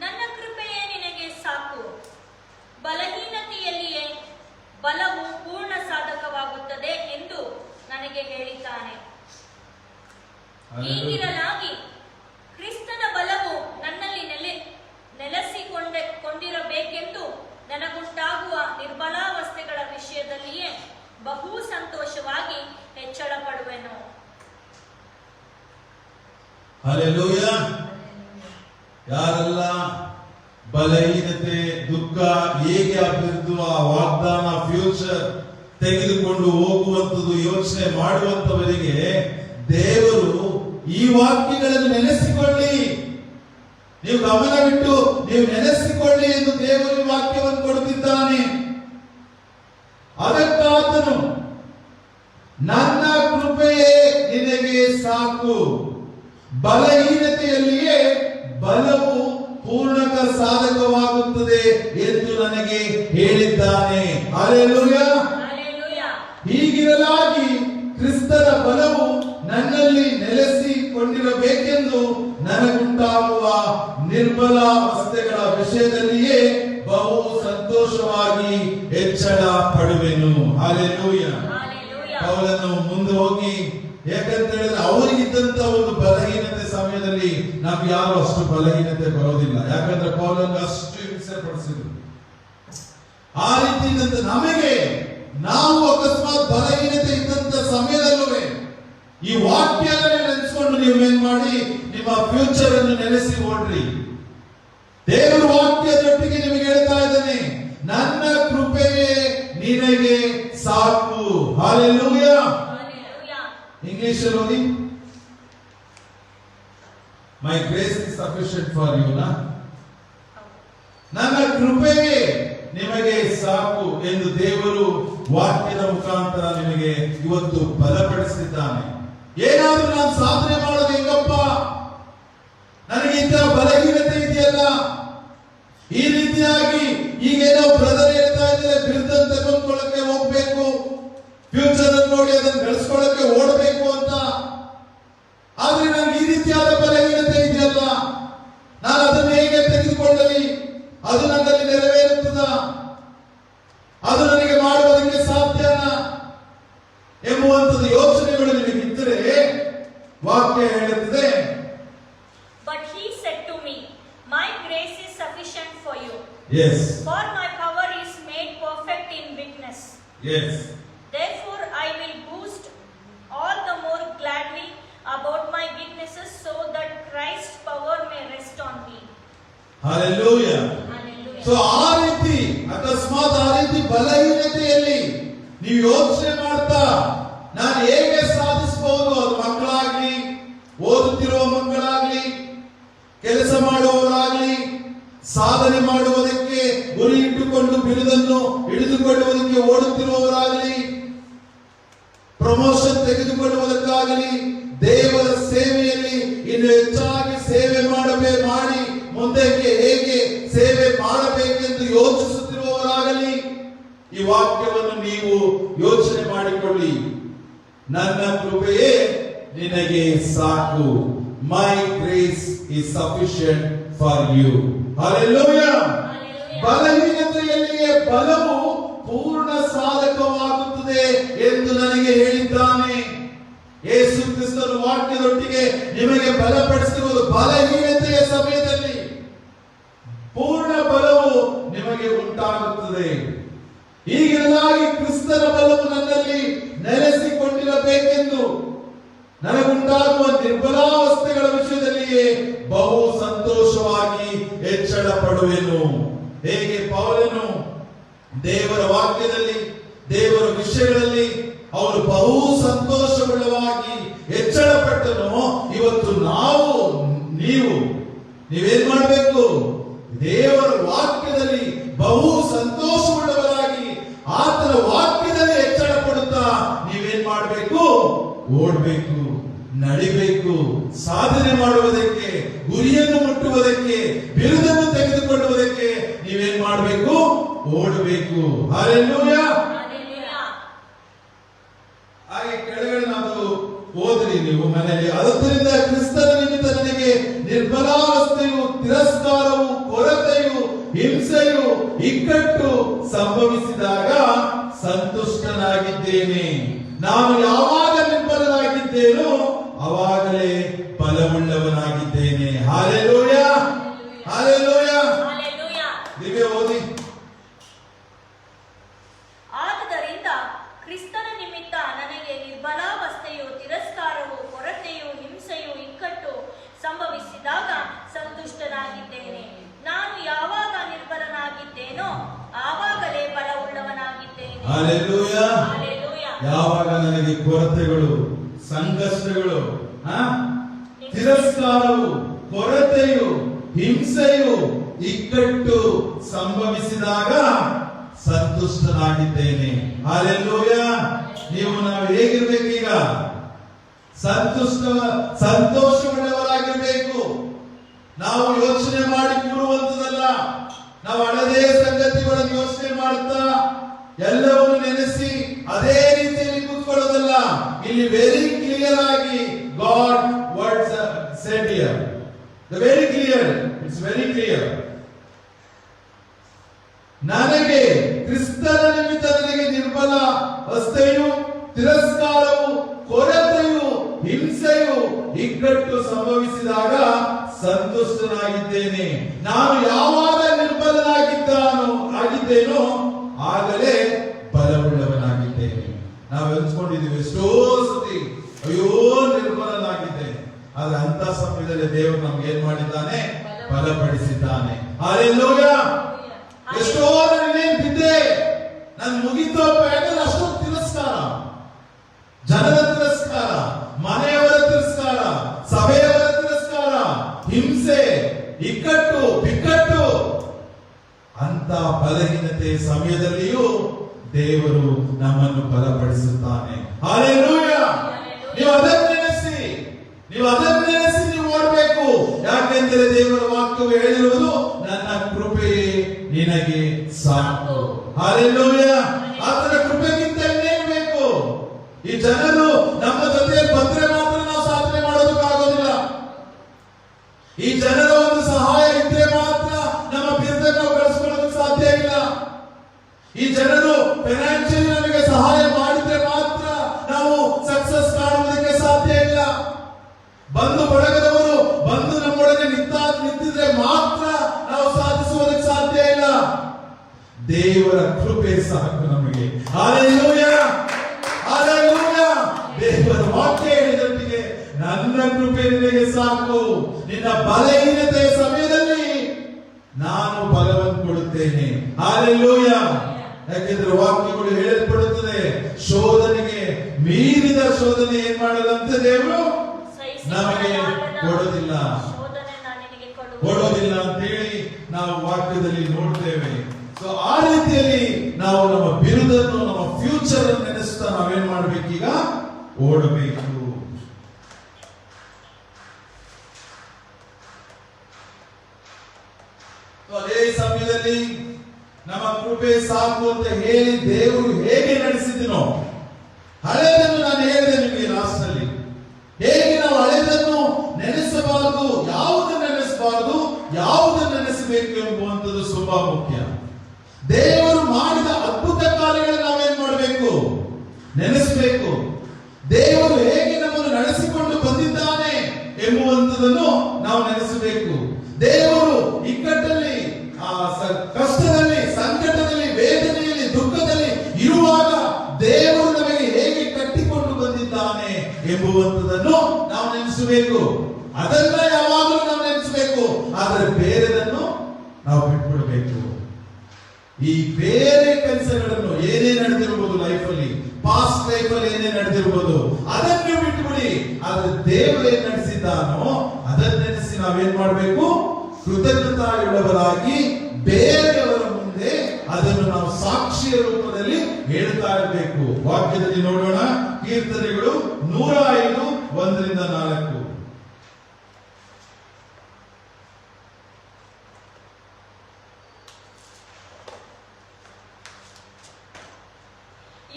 ನನ್ನ ಹೀಗಿರಲಾಗಿ ಕ್ರಿಸ್ತನ ಬಲವು ನನ್ನಲ್ಲಿ ನೆಲೆಸಿಕೊಂಡಿರಬೇಕೆಂದು ನನಗುಂಟಾಗುವ ನಿರ್ಬಲಾವಸ್ಥೆಗಳ ವಿಷಯದಲ್ಲಿಯೇ ಬಹು ಸಂತೋಷವಾಗಿ ಹೆಚ್ಚಳ ಪಡುವೆನು. ಹಲ್ಲೆಲೂಯಾ. ಯಾರೆಲ್ಲ ಬಲಹೀನತೆ, ದುಃಖ ಹೇಗೆ ಅಭಿವೃದ್ಧಿ, ಆ ವಾಗ್ದಾನ, ಫ್ಯೂಚರ್ ತೆಗೆದುಕೊಂಡು ಹೋಗುವಂಥದ್ದು ಯೋಚನೆ ಮಾಡುವಂತವರಿಗೆ ದೇವರು ಈ ವಾಕ್ಯಗಳನ್ನು ನೆನೆಸಿಕೊಳ್ಳಿ, ನೀವು ಗಮನವಿಟ್ಟು ನೀವು ನೆನೆಸಿಕೊಳ್ಳಿ ಎಂದು ದೇವರು ಈ ವಾಕ್ಯವನ್ನು ಕೊಡುತ್ತಿದ್ದಾನೆ. ಅದಕ್ಕಾತನು ನನ್ನ ಕೃಪೆಯೇ ನಿನಗೆ ಸಾಕು, ಬಲಹೀನತೆಯಲ್ಲಿಯೇ ಬಲವು ಪೂರ್ಣಕ ಸಾಧಕವಾಗುತ್ತದೆ ಎಂದು ನನಗೆ ಹೇಳಿದ್ದಾನೆ. ಹಲ್ಲೆಲೂಯಾ. ಹೀಗಿರಲಾಗಿ ಕ್ರಿಸ್ತನ ಬಲವು ನನ್ನಲ್ಲಿ ನೆಲೆಸಿಕೊಂಡಿರಬೇಕೆಂದು ನನಗುಂಟಾಗುವ ನಿರ್ಬಲಾವಸ್ಥೆಗಳ ವಿಷಯದಲ್ಲಿಯೇ ಬಹು ಸಂತೋಷವಾಗಿ ಹೆಚ್ಚಳ ಪಡುವೆನು. ಹಲ್ಲೆಲೂಯಾ. ಪೌಲನು ಮುಂದೆ ಹೋಗಿ, ಯಾಕಂತ ಹೇಳಿದ್ರೆ ಅವರಿಗಿದ್ದಂತ ಒಂದು ಬಲಹೀನತೆ ಸಮಯದಲ್ಲಿ ನಮ್ಗೆ ಯಾರು ಅಷ್ಟು ಬಲಹೀನತೆ ಬರೋದಿಲ್ಲ. ಯಾಕಂದ್ರೆ ಪೌಲನು ಅಷ್ಟು ಹಿಂಸೆ ಪಡಿಸಿದ್ರು. ಆ ರೀತಿ ಇದ್ದಂತ ನಮಗೆ ನಾವು ಅಕಸ್ಮಾತ್ ಬಲಹೀನತೆ ಇದ್ದಂತ ಸಮಯದಲ್ಲೂ ಈ ವಾಕ್ಯನ ನೆನೆಸ್ಕೊಂಡು ನೀವೇನ್ ಮಾಡಿ ನಿಮ್ಮ ಫ್ಯೂಚರ್ ಅನ್ನು ನೆನೆಸಿ ಓಡ್ರಿ. ದೇವರ ವಾಕ್ಯದೊಟ್ಟಿಗೆ ನಿಮಗೆ ಹೇಳ್ತಾ ಇದ್ದೇನೆ, ನನ್ನ ಕೃಪೆಯೇ ನಿನಗೆ ಸಾಕು. ಹಲ್ಲೆಲೂಯಾ. ಇಂಗ್ಲಿಷ್ ಅಲ್ಲಿ ಓದಿ, my grace is sufficient for you. ನನ್ನ ಕೃಪೆಯೇ ನಿಮಗೆ ಸಾಕು ಎಂದು ದೇವರು ವಾಕ್ಯದ ಮುಖಾಂತರ ನಿಮಗೆ ಇವತ್ತು ಬಲಪಡಿಸಿದ್ದಾನೆ. ಏನಾದ್ರೂ ನಾನು ಸಾಧನೆ ಮಾಡೋದು ಹೆಂಗಪ್ಪ, ನನಗೆ ಇಂಥ ಬಲಹೀನತೆ ಇದೆಯಲ್ಲ, ಈ ರೀತಿಯಾಗಿ ಈಗೇನೋ ಬ್ರದರ್ ಹೇಳ್ತಾ ಇದ್ದಾರೆ ಬಿರುದ ತೆಗೆದುಕೊಳ್ಳಕ್ಕೆ ಹೋಗ್ಬೇಕು, ಫ್ಯೂಚರ್ ಅನ್ನು ನೋಡಿ ಅದನ್ನು ಗಳಿಸ್ಕೊಳ್ಳಕ್ಕೆ ಓಡಬೇಕು ಅಂತ. ಆದ್ರೆ ನನಗೆ ಈ ರೀತಿಯಾದ ಬಲಹೀನತೆ ಇದೆಯಲ್ಲ, ನಾನು ಅದನ್ನು ಹೇಗೆ ತೆಗೆದುಕೊಳ್ಳಲಿ, ಅದು ನನ್ನಲ್ಲಿ ನೆರವೇರುತ್ತದ, ಅದು ನನಗೆ ಮಾಡುವುದಕ್ಕೆ ಸಾಧ್ಯನಾ ಎಂಬುವಂಥದ್ದು ಯೋಚನೆಗಳು ನಿಮಗಿದ್ದರೆ ವಾಕ್ಯ ಹೇಳುತ್ತದೆ, But he said to me, my grace is sufficient for you. Yes. For my power is made perfect in weakness. Yes. Therefore I will boast all the more gladly about my weaknesses, so that Christ's power may rest on me. Hallelujah. Hallelujah. So ಆ ರೀತಿ ಅಕಸ್ಮಾತ್ ಆ ರೀತಿ ಬಲಹೀನತೆಯಲ್ಲಿ ನೀವು ಯೋಚನೆ ಮಾಡ್ತಾ ನಾನು ಹೇಗೆ ಸಾಧಿಸಬಹುದು, ಅದು ಮಕ್ಕಳಾಗ್ಲಿ, ಓದುತ್ತಿರುವ ಮಕ್ಕಳಾಗ್ಲಿ, ಕೆಲಸ ಮಾಡುವವರಾಗ್ಲಿ, ಸಾಧನೆ ಮಾಡುವುದಕ್ಕೆ ಗುರಿ ಇಟ್ಟುಕೊಂಡು ಬಿರುದನ್ನು ಹಿಡಿದುಕೊಳ್ಳುವುದಕ್ಕೆ ಓಡುತ್ತಿರುವವರಾಗಲಿ, ಪ್ರಮೋಷನ್ ತೆಗೆದುಕೊಳ್ಳುವುದಕ್ಕಾಗಲಿ, ದೇವರ ಸೇವೆಯಲ್ಲಿ ಇನ್ನು ಹೆಚ್ಚಾಗಿ ಸೇವೆ ಮಾಡಿ ಮುಂದಕ್ಕೆ ಹೇಗೆ ಸೇವೆ ಮಾಡಬೇಕೆಂದು ಯೋಚಿಸುತ್ತಿರುವವರಾಗಲಿ, ಈ ವಾಕ್ಯವನ್ನು ನೀವು ಯೋಚನೆ ಮಾಡಿಕೊಳ್ಳಿ. ನನ್ನ ಕೃಪೆಯೇ ನಿನಗೆ ಸಾಕು, my grace is sufficient for you. Hallelujah. ಬಲಹೀನತೆಯಲ್ಲಿಯೇ ಬಲವು ಪೂರ್ಣ ಸಾಧಕವಾಗುತ್ತದೆ ಎಂದು ನನಗೆ ಹೇಳಿದ್ದಾನೆ. ಯೇಸು ಕ್ರಿಸ್ತನ ವಾಕ್ಯದೊಟ್ಟಿಗೆ ನಿಮಗೆ ಬಲಪಡಿಸಿರುವುದು ಬಲಹೀನತೆಯ ಸಮಯದಲ್ಲಿ ಪೂರ್ಣ ಬಲವು ನಿಮಗೆ ಉಂಟಾಗುತ್ತದೆ. ಹೀಗೆಲ್ಲಾಗಿ ಕ್ರಿಸ್ತನ ಬಲವು ನನ್ನಲ್ಲಿ ನೆಲೆಸಿಕೊಂಡಿರಬೇಕೆಂದು ನನಗುಂಟಾಗುವ ನಿರ್ಬಲಾವಸ್ಥೆಗಳ ವಿಷಯದಲ್ಲಿಯೇ ಬಹು ಸಂತೋಷವಾಗಿ ಹೆಚ್ಚಳ ಪಡುವೆನು. ಹೇಗೆ ಪೌಲನು ದೇವರ ವಾಕ್ಯದಲ್ಲಿ, ದೇವರ ವಿಷಯಗಳಲ್ಲಿ ಅವರು ಬಹು ಸಂತೋಷವುಳ್ಳವಾಗಿ ಹೆಚ್ಚಳ ಪಟ್ಟನು, ಇವತ್ತು ನೀವೇನ್ ಮಾಡಬೇಕು, ದೇವರ ವಾಕ್ಯದಲ್ಲಿ ಬಹು ಸಂತೋಷವುಳ್ಳವರಾಗಿ ಆತನ ವಾಕ್ಯದಲ್ಲಿ ಹೆಚ್ಚಳ ಪಡುತ್ತಾ ನೀವೇನ್ ಮಾಡಬೇಕು, ಓಡಬೇಕು, ನಡಿಬೇಕು, ಸಾಧನೆ ಮಾಡುವುದಕ್ಕೆ, ಗುರಿಯನ್ನು ಮುಟ್ಟುವುದಕ್ಕೆ, ಬಿರುದನ್ನು ತೆಗೆದುಕೊಳ್ಳುವುದಕ್ಕೆ ನೀವೇನ್ ಮಾಡಬೇಕು, ಓಡಬೇಕು. ಹಲ್ಲೆಲೂಯಾ. ಹಾಗೆ ಕೆಳಗಡೆ ನಾವು ಓದ್ರಿ ನೀವು ಮನೆಯಲ್ಲಿ. ಆದ್ದರಿಂದ ಕ್ರಿಸ್ತನ ನಿಮಿತ್ತ ನನಗೆ ನಿರ್ಬಲಾವಸ್ಥೆಯು, ತಿರಸ್ಕಾರವು, ಕೊರತೆಯು, ಹಿಂಸೆಯು, ಇಕ್ಕಟ್ಟು ಸಂಭವಿಸಿದಾಗ ಸಂತುಷ್ಟನಾಗಿದ್ದೇನೆ. ನಾನು ಯಾವಾಗ ನಿರ್ಬಲನಾಗಿದ್ದೇನೋ ಅವಾಗಲೇ ಹಲ್ಲೆಲೂಯಾ. Hallelujah. ಯಾವಾಗ ನನಗೆ ಕೊರತೆಗಳು, ಸಂಕಷ್ಟಗಳು, ತಿರಸ್ಕಾರವು, ಕೊರತೆಯು, ಹಿಂಸೆಯು, ಇಕ್ಕಟ್ಟು ಸಂಭವಿಸಿದಾಗ ಸಂತುಷ್ಟನಾಗಿದ್ದೇನೆ. ಹಲ್ಲೆಲೂಯಾ. ನಾವು ಹೇಗಿರ್ಬೇಕೀಗ? ಸಂತೋಷವುಳ್ಳವರಾಗಿರ್ಬೇಕು. ನಾವು ಯೋಚನೆ ಮಾಡಿ ಕೂರುವಂತದಲ್ಲ. ನಾವು ಹಳದೇ ಸಂಗತಿಗಳನ್ನು ಯೋಚನೆ ಮಾಡುತ್ತಾ ಎಲ್ಲವನ್ನು ನೆನೆಸಿ ಅದೇ ರೀತಿಯಲ್ಲಿ ಕೂತ್ಕೊಳ್ಳೋದಲ್ಲ. ಇಲ್ಲಿ ವೆರಿ ಕ್ಲಿಯರ್ ಆಗಿ god words shed here. Very clear, it's very clear. ನನಗೆ ಕ್ರಿಸ್ತನ ನಿಮಿತ್ತ ನನಗೆ ನಿರ್ಬಲ ಅವಸ್ಥೆಯು, ತಿರಸ್ಕಾರವು, ಕೊರತೆಯು, ಹಿಂಸೆಯು, ಇಕ್ಕಟ್ಟು ಸಂಭವಿಸಿದಾಗ ಸಂತುಷ್ಟನಾಗಿದ್ದೇನೆ. ನಾನು ಯಾವಾಗ ನಿರ್ಬಲನಾಗಿದ್ದೇನೋ ಆಗಲೇ ಬಲವುಳ್ಳವನಾಗಿದ್ದೇನೆ. ನಾವು ಎನ್ಸ್ಕೊಂಡಿದ್ದೀವಿ ಎಷ್ಟೋ ಸತಿ, ಅಯ್ಯೋ ನಿರ್ಬಲನಾಗಿದ್ದೇನೆ. ಆದ್ರೆ ಅಂತ ಸಮಯದಲ್ಲಿ ದೇವರು ನಮ್ಗೆ ಏನ್ ಮಾಡಿದ್ದಾನೆ? ಬಲಪಡಿಸಿದ್ದಾನೆ. ಹಲ್ಲೆಲೂಯಾ. ಎಷ್ಟೋ ನಾನೇನ್ ಬಿದ್ದೆ, ನನ್ ಮುಗಿತೋ ಯಾಕಂದ್ರೆ ಅಷ್ಟೊಂದು ತಿರಸ್ಕಾರ, ಜನರ ತಿರಸ್ಕಾರ, ಮನೆಯವರ ತಿರಸ್ಕಾರ, ಸಭೆಯವರ ತಿರಸ್ಕಾರ, ಹಿಂಸೆ, ಇಕ್ಕಟ್ಟು, ಬಿಕ್ಕಟ್ಟು. ಅಂತ ಬಲಹೀನತೆ ಸಮಯದಲ್ಲಿಯೂ ದೇವರು ನಮ್ಮನ್ನು ಬಲಪಡಿಸುತ್ತಾನೆ. ಹಲ್ಲೆಲೂಯಾ. ನೀವು ಅದನ್ನು ನೆನೆಸಿ ನೀವು ಓಡಬೇಕು. ಯಾಕೆಂದರೆ ದೇವರ ವಾಕ್ಯವು ಹೇಳಿರುವುದು, ನನ್ನ ಕೃಪೆಯೇ ನಿನಗೆ ಸಾಕು. ಹಲ್ಲೆಲೂಯಾ. ಆತನ ಕೃಪೆಗಿಂತ ಇನ್ನೇನು ಬೇಕು? ಈ ಜನರು ನಮ್ಮ ಜೊತೆ ಬಂದ್ರೆ ಮಾತ್ರ ನಾವು ಸಾಧನೆ ಮಾಡೋದಕ್ಕಾಗೋದಿಲ್ಲ. ಈ ಜನರ ಒಂದು ಸಹಾಯ ಇದ್ರೆ ಮಾತ್ರ ನಮ್ಮ ಬಿರುದನ್ನು ನಾವು ಬೆಳೆಸ್ಕೊಳ್ಳೋದಕ್ಕೆ ಸಾಧ್ಯ ಇಲ್ಲ. ಈ ಜನರು ಫೈನಾನ್ಷಿಯಲಿ ನಮಗೆ ಸಹಾಯ ಮಾಡಿದ್ರೆ ಮಾತ್ರ ನಾವು ಸಕ್ಸಸ್ ಕಾಣುವುದಕ್ಕೆ ಸಾಧ್ಯ ಇಲ್ಲ. ಬಂಧು ಬಳಗದವರು ಬಂದು ನಮ್ಮೊಡನೆ ನಿಂತಿದ್ರೆ ಮಾತ್ರ ನಾವು ಸಾಧಿಸುವುದಕ್ಕೆ ಸಾಧ್ಯ ಇಲ್ಲ. ದೇವರ ಕೃಪೆ ಸಾಕು ನಮಗೆ. ಹಲ್ಲೆಲೂಯಾ. ಹಲ್ಲೆಲೂಯಾ. ದೇವರ ವಾಕ್ಯ ಹೇಳಿದೊಟ್ಟಿಗೆ ನನ್ನ ಕೃಪೆ ನಿನಗೆ ಸಾಕು. ನಿನ್ನ ಬಲಹೀನತೆಯ ಸಮಯದಲ್ಲಿ ನಾನು ಬಲವನ್ನು ಕೊಡುತ್ತೇನೆ. ಹಲ್ಲೆಲೂಯಾ. ಯಾಕೆಂದ್ರೆ ವಾಕ್ಯಗಳು ಹೇಳಲ್ಪಡುತ್ತದೆ, ಶೋಧನೆಗೆ ಮೀರಿದ ಶೋಧನೆ ಏನ್ ಮಾಡದಂತೆ ದೇವರು ನಮಗೆ ಕೊಡೋದಿಲ್ಲ ಅಂತೇಳಿ ನಾವು ವಾಕ್ಯದಲ್ಲಿ ನೋಡ್ತೇವೆ. ಸೊ ಆ ರೀತಿಯಲ್ಲಿ ನಾವು ನಮ್ಮ ಬಿರುದನ್ನು, ನಮ್ಮ ಫ್ಯೂಚರ್ ಅನ್ನು ನೆನೆಸ್ತಾ ನಾವೇನ್ ಮಾಡ್ಬೇಕೀಗ? ಓಡಬೇಕು. ಅದೇ ಸಮಯದಲ್ಲಿ ನಮ್ಮ ಕೃಪೆ ಸಾಕು ಅಂತ ಹೇಳಿ ದೇವರು ಹೇಗೆ ನಡೆಸಿದನೋ, ಹಳೆಯದನ್ನು ನಾನು ಹೇಳಿದೆ ನಿಮಗೆ ಲಾಸ್ಟ್ ಅಲ್ಲಿ, ಹೇಗೆ ನಾವು ಹಳೆಯದನ್ನು ನೆನೆಸಬಾರದು, ಯಾವುದನ್ನು ನೆನೆಸಬಾರದು, ಯಾವುದನ್ನು ನೆನೆಸಬೇಕು ಎಂಬುವಂಥದ್ದು ತುಂಬಾ ಮುಖ್ಯ. ದೇವರು ಮಾಡಿದ ಅದ್ಭುತ ಕಾರ್ಯಗಳನ್ನು ನಾವೇನ್ ಮಾಡಬೇಕು? ನೆನೆಸಬೇಕು. ದೇವರು ಹೇಗೆ ನಮ್ಮನ್ನು ನಡೆಸಿಕೊಂಡು ಬಂದಿದ್ದಾನೆ ಎಂಬುವಂಥದ್ದನ್ನು ನಾವು ನೆನೆಸಬೇಕು. ದೇವರು ಇಕ್ಕಟ್ಟಲ್ಲಿ, ಕಷ್ಟದಲ್ಲಿ, ಸಂಕಟದಲ್ಲಿ, ವೇದನೆಯಲ್ಲಿ, ದುಃಖದಲ್ಲಿ ಇರುವಾಗ ದೇವರು ನಮಗೆ ಹೇಗೆ ಕಟ್ಟಿಕೊಂಡು ಬಂದಿದ್ದಾನೆ ಎಂಬುವಂಥದ್ದನ್ನು ನಾವು ನೆನೆಸಬೇಕು. ಅದನ್ನ ಯಾವಾಗಲೂ ನಾವು ನೆನೆಸಬೇಕು. ಆದರೆ ಬೇರೆದನ್ನು ನಾವು ಬಿಟ್ಬಿಡಬೇಕು. ಈ ಬೇರೆ ಕೆಲಸಗಳನ್ನು ಏನೇ ನಡೆದಿರಬಹುದು ಲೈಫಲ್ಲಿ, ಪಾಸ್ಟ್ ಲೈಫಲ್ಲಿ ಏನೇ ನಡೆದಿರಬಹುದು, ಅದನ್ನು ಬಿಟ್ಟುಬಿಡಿ. ಆದ್ರೆ ದೇವರು ಏನ್ ನಡೆಸಿದ್ದಾನೋ ಅದನ್ನ ನೆನೆಸಿ ನಾವೇನ್ ಮಾಡಬೇಕು? ಕೃತಜ್ಞತಾಯುಳ್ಳವರಾಗಿ ಬೇರೆಯವರ ಮುಂದೆ ಅದನ್ನು ನಾವು ಸಾಕ್ಷಿಯ ರೂಪದಲ್ಲಿ ಹೇಳ್ತಾ ಇರಬೇಕು. ವಾಕ್ಯದಲ್ಲಿ ನೋಡೋಣ, ಕೀರ್ತನೆಗಳು 105, 1-4.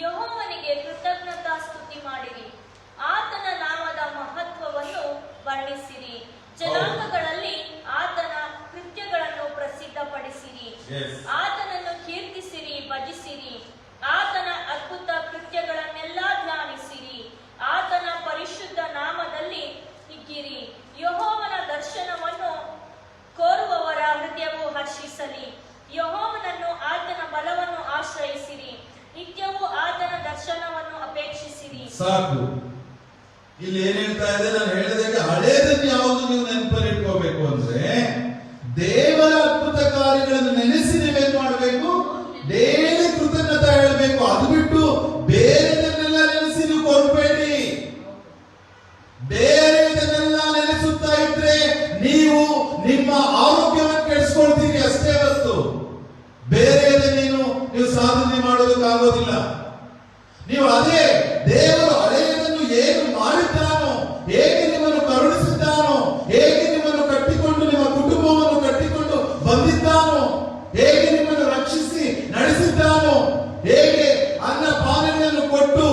ಯೆಹೋವನಿಗೆ ಕೃತಜ್ಞತಾ ಸ್ತುತಿ ಮಾಡಿರಿ, ಆತನ ನಾಮದ ಮಹತ್ವವನ್ನು ವರ್ಣಿಸಿರಿ, ಜನಾಂಗಗಳಲ್ಲಿ ಆತನ ಕೃತ್ಯಗಳನ್ನು ಪ್ರಸಿದ್ಧಪಡಿಸಿರಿ. ಆತನನ್ನು ಕೀರ್ತಿಸಿರಿ, ಭಜಿಸಿರಿ, ಆತನ ಅದ್ಭುತ ಕೃತ್ಯಗಳನ್ನೆಲ್ಲ ಧ್ಯಾನಿಸಿರಿ, ಆತನ ಪರಿಶುದ್ಧ ನಾಮದಲ್ಲಿ ಹಿಗ್ಗಿರಿ. ಯೆಹೋವನ ದರ್ಶನವನ್ನು ಕೋರುವವರ ಹೃದಯವು ಹರ್ಷಿಸಲಿ. ಯೆಹೋವನನ್ನು, ಆತನ ಬಲವನ್ನು ಆಶ್ರಯಿಸಿರಿ, ನಿತ್ಯವೂ ಆತನ ದರ್ಶನವನ್ನು ಅಪೇಕ್ಷಿಸಿರಿ. ಸಾಕು. ಇಲ್ಲಿ ಏನ್ ಹೇಳ್ತಾ ಇದೆ? ನಾನು ಹೇಳಿದಾಗ ಹಳೇದನ್ನು ಯಾವುದು ನೀವು ನೆನಪಲ್ಲಿ ಇಟ್ಕೋಬೇಕು ಅಂದ್ರೆ, ದೇವರ ಅದ್ಭುತ ಕಾರ್ಯಗಳನ್ನು ನೆನೆಸಿ ನೀವೇನ್ ಮಾಡಬೇಕು? ಡೈಲಿ ಕೃತಜ್ಞತೆ ಹೇಳಬೇಕು. ಅದು ಬಿಟ್ಟು ನೀವು ಅದೇ ದೇವರು ಹಳೆಯದನ್ನು ಏನು ಮಾಡಿದ್ದಾನೋ, ಹೇಗೆ ನಿಮ್ಮನ್ನು ಕರುಣಿಸಿದ್ದಾನೋ, ಹೇಗೆ ನಿಮ್ಮನ್ನು ಕಟ್ಟಿಕೊಂಡು ನಿಮ್ಮ ಕುಟುಂಬವನ್ನು ಕಟ್ಟಿಕೊಂಡು ಬಂದಿದ್ದಾನೋ, ಹೇಗೆ ನಿಮ್ಮನ್ನು ರಕ್ಷಿಸಿ ನಡೆಸಿದ್ದಾನೋ, ಹೇಗೆ ಅನ್ನ ಪಾನಗಳನ್ನು ಕೊಟ್ಟು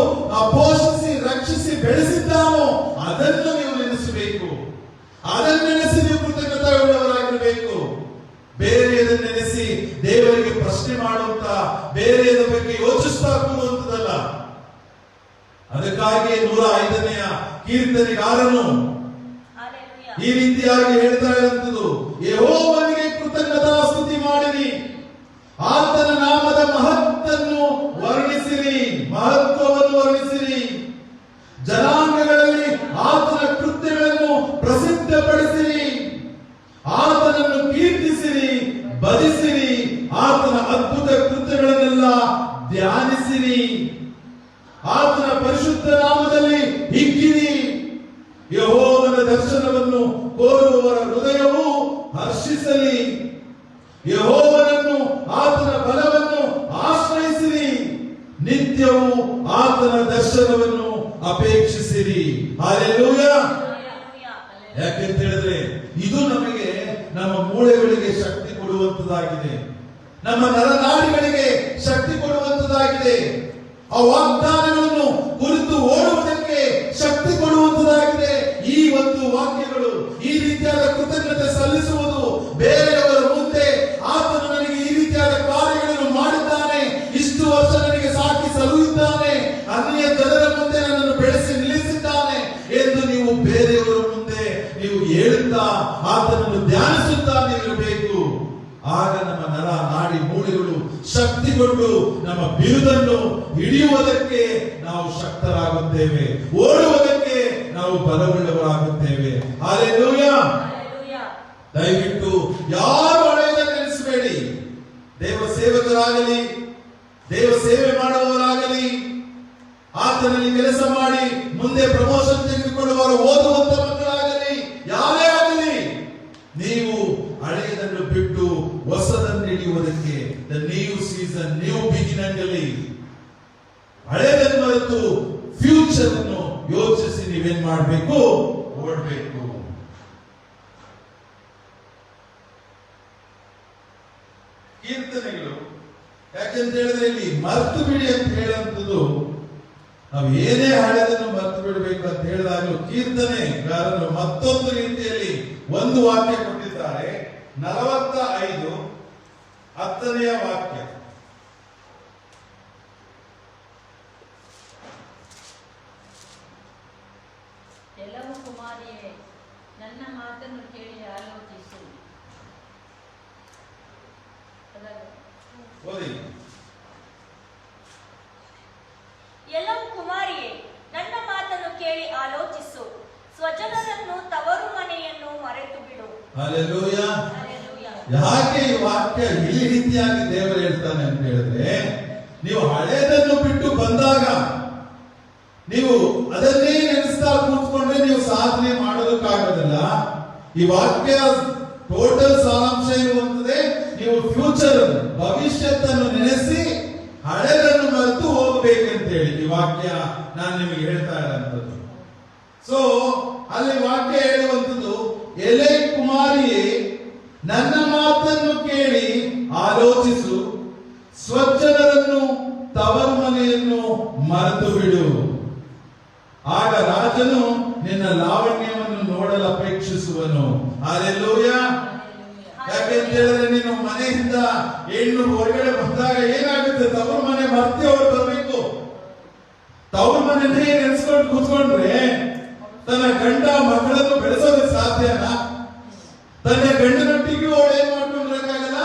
ಪೋಷಿಸಿ ರಕ್ಷಿಸಿ ಬೆಳೆಸಿದ್ದಾನೋ, ಅದನ್ನು ನೀವು ನೆನೆಸಬೇಕು. ಅದನ್ನು ನೆನೆಸಿ ನೀವು ಕೃತಜ್ಞತಾವುಳ್ಳವರಾಗಿರಬೇಕು. ಬೇರೆಯದನ್ನು ನೆನೆಸಿ ದೇವರಿಗೆ ಪ್ರಶ್ನೆ ಮಾಡುವಂತ, ಬೇರೆಯದ ಬಗ್ಗೆ ಯೋಚಿಸ್ತಾ ಕೂರುವಂತದಲ್ಲ. ಅದಕ್ಕಾಗಿ 105ನೇ ಕೀರ್ತನೆಗಾರನು ಈ ರೀತಿಯಾಗಿ ಹೇಳ್ತಾ ಇರುವಂತದ್ದು, ಯೆಹೋವನಿಗೆ ಕೃತಜ್ಞತಾ ಸ್ತುತಿ ಮಾಡಿರಿ, ಆತನ ನಾಮದ ಮಹತ್ತನ್ನು ವರ್ಣಿಸಿರಿ, ಮಹತ್ವವನ್ನು ವರ್ಣಿಸಿರಿ, ಜನಾಂಗಗಳಲ್ಲಿ ಆತನ ಕೃತ್ಯಗಳನ್ನು ಪ್ರಸಿದ್ಧಪಡಿಸಿರಿ, ಆತನನ್ನು ಕೀರ್ತಿಸಿರಿ, ಭಜಿಸಿರಿ, ಆತನ ಅದ್ಭುತ ಕೃತ್ಯಗಳನ್ನೆಲ್ಲ ಧ್ಯಾನಿಸಿರಿ, ಆತನ ಪರಿಶುದ್ಧ ನಾಮದಲ್ಲಿ ಹಿಗ್ಗಿರಿ. ಯೆಹೋವನ ದರ್ಶನವನ್ನು ಕೋರುವವರ ಹೃದಯವು ಹರ್ಷಿಸಲಿ, ಯೆಹೋವನನ್ನು ಆತನ ಬಲವನ್ನು ಆಶ್ರಯಿಸಿರಿ, ನಿತ್ಯವೂ ಆತನ ದರ್ಶನವನ್ನು ಅಪೇಕ್ಷಿಸಿರಿ. ಹಲ್ಲೆಲೂಯಾ. ಯಾಕೆಂತ ಹೇಳಿದ್ರೆ ಇದು ನಮಗೆ ನಮ್ಮ ಮೂಳೆಗಳಿಗೆ ಶಕ್ತಿ ಕೊಡುವಂತದಾಗಿದೆ, ನಮ್ಮ ನರನಾಡಿಗಳಿಗೆ ಶಕ್ತಿ ಕೊಡುವಂತದಾಗಿದೆ, ಆ ವಾಗ್ದಾನಗಳನ್ನು ಕುರಿತು ಓಡುವುದಕ್ಕೆ ಶಕ್ತಿ ಕೊಡುವಂತದಾಗಿದೆ. ಈ ಒಂದು ವಾಕ್ಯಗಳು, ಈ ರೀತಿಯಾದ ಕೃತಜ್ಞತೆ ಸಲ್ಲಿಸುವುದು, ಬೇರೆಯವರ ಮುಂದೆ ಆತನು ನನಗೆ ಈ ರೀತಿಯಾದ ಕಾರ್ಯಗಳನ್ನು ಮಾಡಿದ್ದಾನೆ, ಇಷ್ಟು ವರ್ಷ ನನಗೆ ಸಾಕಿ ಸಲುಹಿದ್ದಾನೆ, ಅನ್ಯ ಜನರ ಮುಂದೆ ನನ್ನನ್ನು ಬೆಳೆಸಿ ನಿಲ್ಲಿಸಿದ್ದಾನೆ ಎಂದು ನೀವು ಬೇರೆಯವರ ಮುಂದೆ ನೀವು ಹೇಳುತ್ತಾ ಆತನನ್ನು ಧ್ಯಾನಿಸುತ್ತಾ ನೀವಿರಬೇಕು. ಆಗ ನಮ್ಮ ನರ ನಾಡಿ ಮೂಳೆಗಳು ಶಕ್ತಿಗೊಂಡು ನಮ್ಮ ಬಿರುದನ್ನು ಹಿಡಿಯುವುದಕ್ಕೆ ನಾವು ಶಕ್ತರಾಗುತ್ತೇವೆ, ಓಡುವುದಕ್ಕೆ ನಾವು ಬಲವುಳ್ಳವರಾಗುತ್ತೇವೆ. ಹಲ್ಲೆಲೂಯಾ. ದಯವಿಟ್ಟು ಯಾರು ಹಳೆಯದನ್ನು ನೆನೆಸಬೇಡಿ. ದೇವ ಸೇವಕರಾಗಲಿ, ದೇವ ಸೇವೆ ಮಾಡುವವರಾಗಲಿ, ಆತನಲ್ಲಿ ಕೆಲಸ ಮಾಡಿ ಮುಂದೆ ಪ್ರಮೋಷನ್ ತೆಗೆದುಕೊಳ್ಳುವವರು, ಓದುವಂತ ಮಕ್ಕಳಾಗಲಿ, ಯಾರೇ ಆಗಲಿ, ನೀವು ಹಳೆಯದನ್ನು ಬಿಟ್ಟು ಹೊಸದನ್ನು ಹಿಡಿಯುವುದಕ್ಕೆ, the new season, new beginning ಅಲ್ಲಿ ಹಳೆಯದನ್ನು ಮರೆತು ಫ್ಯೂಚರ್ ಅನ್ನು ಯೋಚಿಸಿ ನೀವೇನ್ ಮಾಡಬೇಕು? ಓಡಬೇಕು. ಕೀರ್ತನೆಗಳು ಯಾಕೆಂತ ಹೇಳಿದ್ರೆ ಇಲ್ಲಿ ಮರೆತು ಬಿಡಿ ಅಂತ ಹೇಳುವಂಥದ್ದು, ನಾವು ಏನೇ ಹಳೆದನ್ನು ಮರೆತು ಬಿಡಬೇಕು ಅಂತ ಹೇಳಿದಾಗಲೂ ಕೀರ್ತನೆಗಾರರು ಮತ್ತೊಂದು ರೀತಿಯಲ್ಲಿ ಒಂದು ವಾಕ್ಯ ಕೊಟ್ಟಿದ್ದಾರೆ. 45 10ನೇ ವಾಕ್ಯ. ಎಲ್ಲವೂ ಕುಮಾರಿಯೇ, ನನ್ನ ಮಾತನ್ನು ಕೇಳಿ ಆಲೋಚಿಸು. ಓದಿ. ಎಲ್ಲವೂ ಕುಮಾರಿಯೇ, ನನ್ನ ಮಾತನ್ನು ಕೇಳಿ ಆಲೋಚಿಸು, ಸ್ವಜನರನ್ನು ತವರು ಮನೆಯನ್ನು ಮರೆತು ಬಿಡು. ಹಲ್ಲೆಲೂಯಾ. ಹಲ್ಲೆಲೂಯಾ. ಯಾಕೆ ಈ ವಾಕ್ಯ ಈ ರೀತಿಯಾಗಿ ದೇವರು ಹೇಳ್ತಾನೆ ಅಂತ ಹೇಳಿದ್ರೆ, ನೀವು ಹಳೆಯದನ್ನು ಬಿಟ್ಟು ಬಂದಾಗ ನೀವು ಅದನ್ನೇ ನೆನೆಸ್ತಾ ಕೂತ್ಕೊಂಡ್ರೆ ನೀವು ಸಾಧನೆ ಮಾಡೋದಕ್ಕಾಗೋದಿಲ್ಲ. ಈ ವಾಕ್ಯ ಟೋಟಲ್ ಸಾರಾಂಶ ಇರುವಂತದೆ, ನೀವು ಫ್ಯೂಚರ್ ಭವಿಷ್ಯತ್ತನ್ನು ನೆನೆಸಿ ಹಳೆದನ್ನು ಮರೆತು ಹೋಗಬೇಕಂತ ಹೇಳಿ ಈ ವಾಕ್ಯ ನಾನು ನಿಮಗೆ ಹೇಳ್ತಾ ಇರೋಂಥದ್ದು. ಸೊ ಅಲ್ಲಿ ವಾಕ್ಯ ಹೇಳುವಂಥದ್ದು, ಎಲೆ ಕುಮಾರಿಯೇ, ನನ್ನ ಮಾತನ್ನು ಕೇಳಿ ಆಲೋಚಿಸು, ಸ್ವಜ್ಜನರನ್ನು ತವರು ಮನೆಯನ್ನು ಮರೆತು ಬಿಡು. ಆಗ ರಾಜನು ನಿನ್ನ ಲಾವಣ್ಯವನ್ನು ನೋಡಲು ಅಪೇಕ್ಷಿಸುವನು. ಹಲ್ಲೆಲೂಯಾ. ಯಾಕೆಂತ ಹೇಳಿದ್ರೆ ನೀನು ಮನೆಯಿಂದ ಹೆಣ್ಣು ಹೊರಗಡೆ ಬಂದಾಗ ಏನಾಗುತ್ತೆ? ತವರು ಮನೆ ಮರ್ತಿ ಅವರು ಬರಬೇಕು. ತವರು ಮನೆಯನ್ನೇ ನೆನೆಸ್ಕೊಂಡು ಕೂತ್ಕೊಂಡ್ರೆ ತನ್ನ ಗಂಡ ಮಕ್ಕಳನ್ನು ಬೆಳೆಸೋದಕ್ಕೆ ಸಾಧ್ಯನಾ? ತನ್ನ ಗಂಡನೊಟ್ಟಿಗೂ ಅವಳು ಏನ್ ಮಾಡ್ಕೊಂಡಿರಕ್ಕಾಗಲ್ಲ?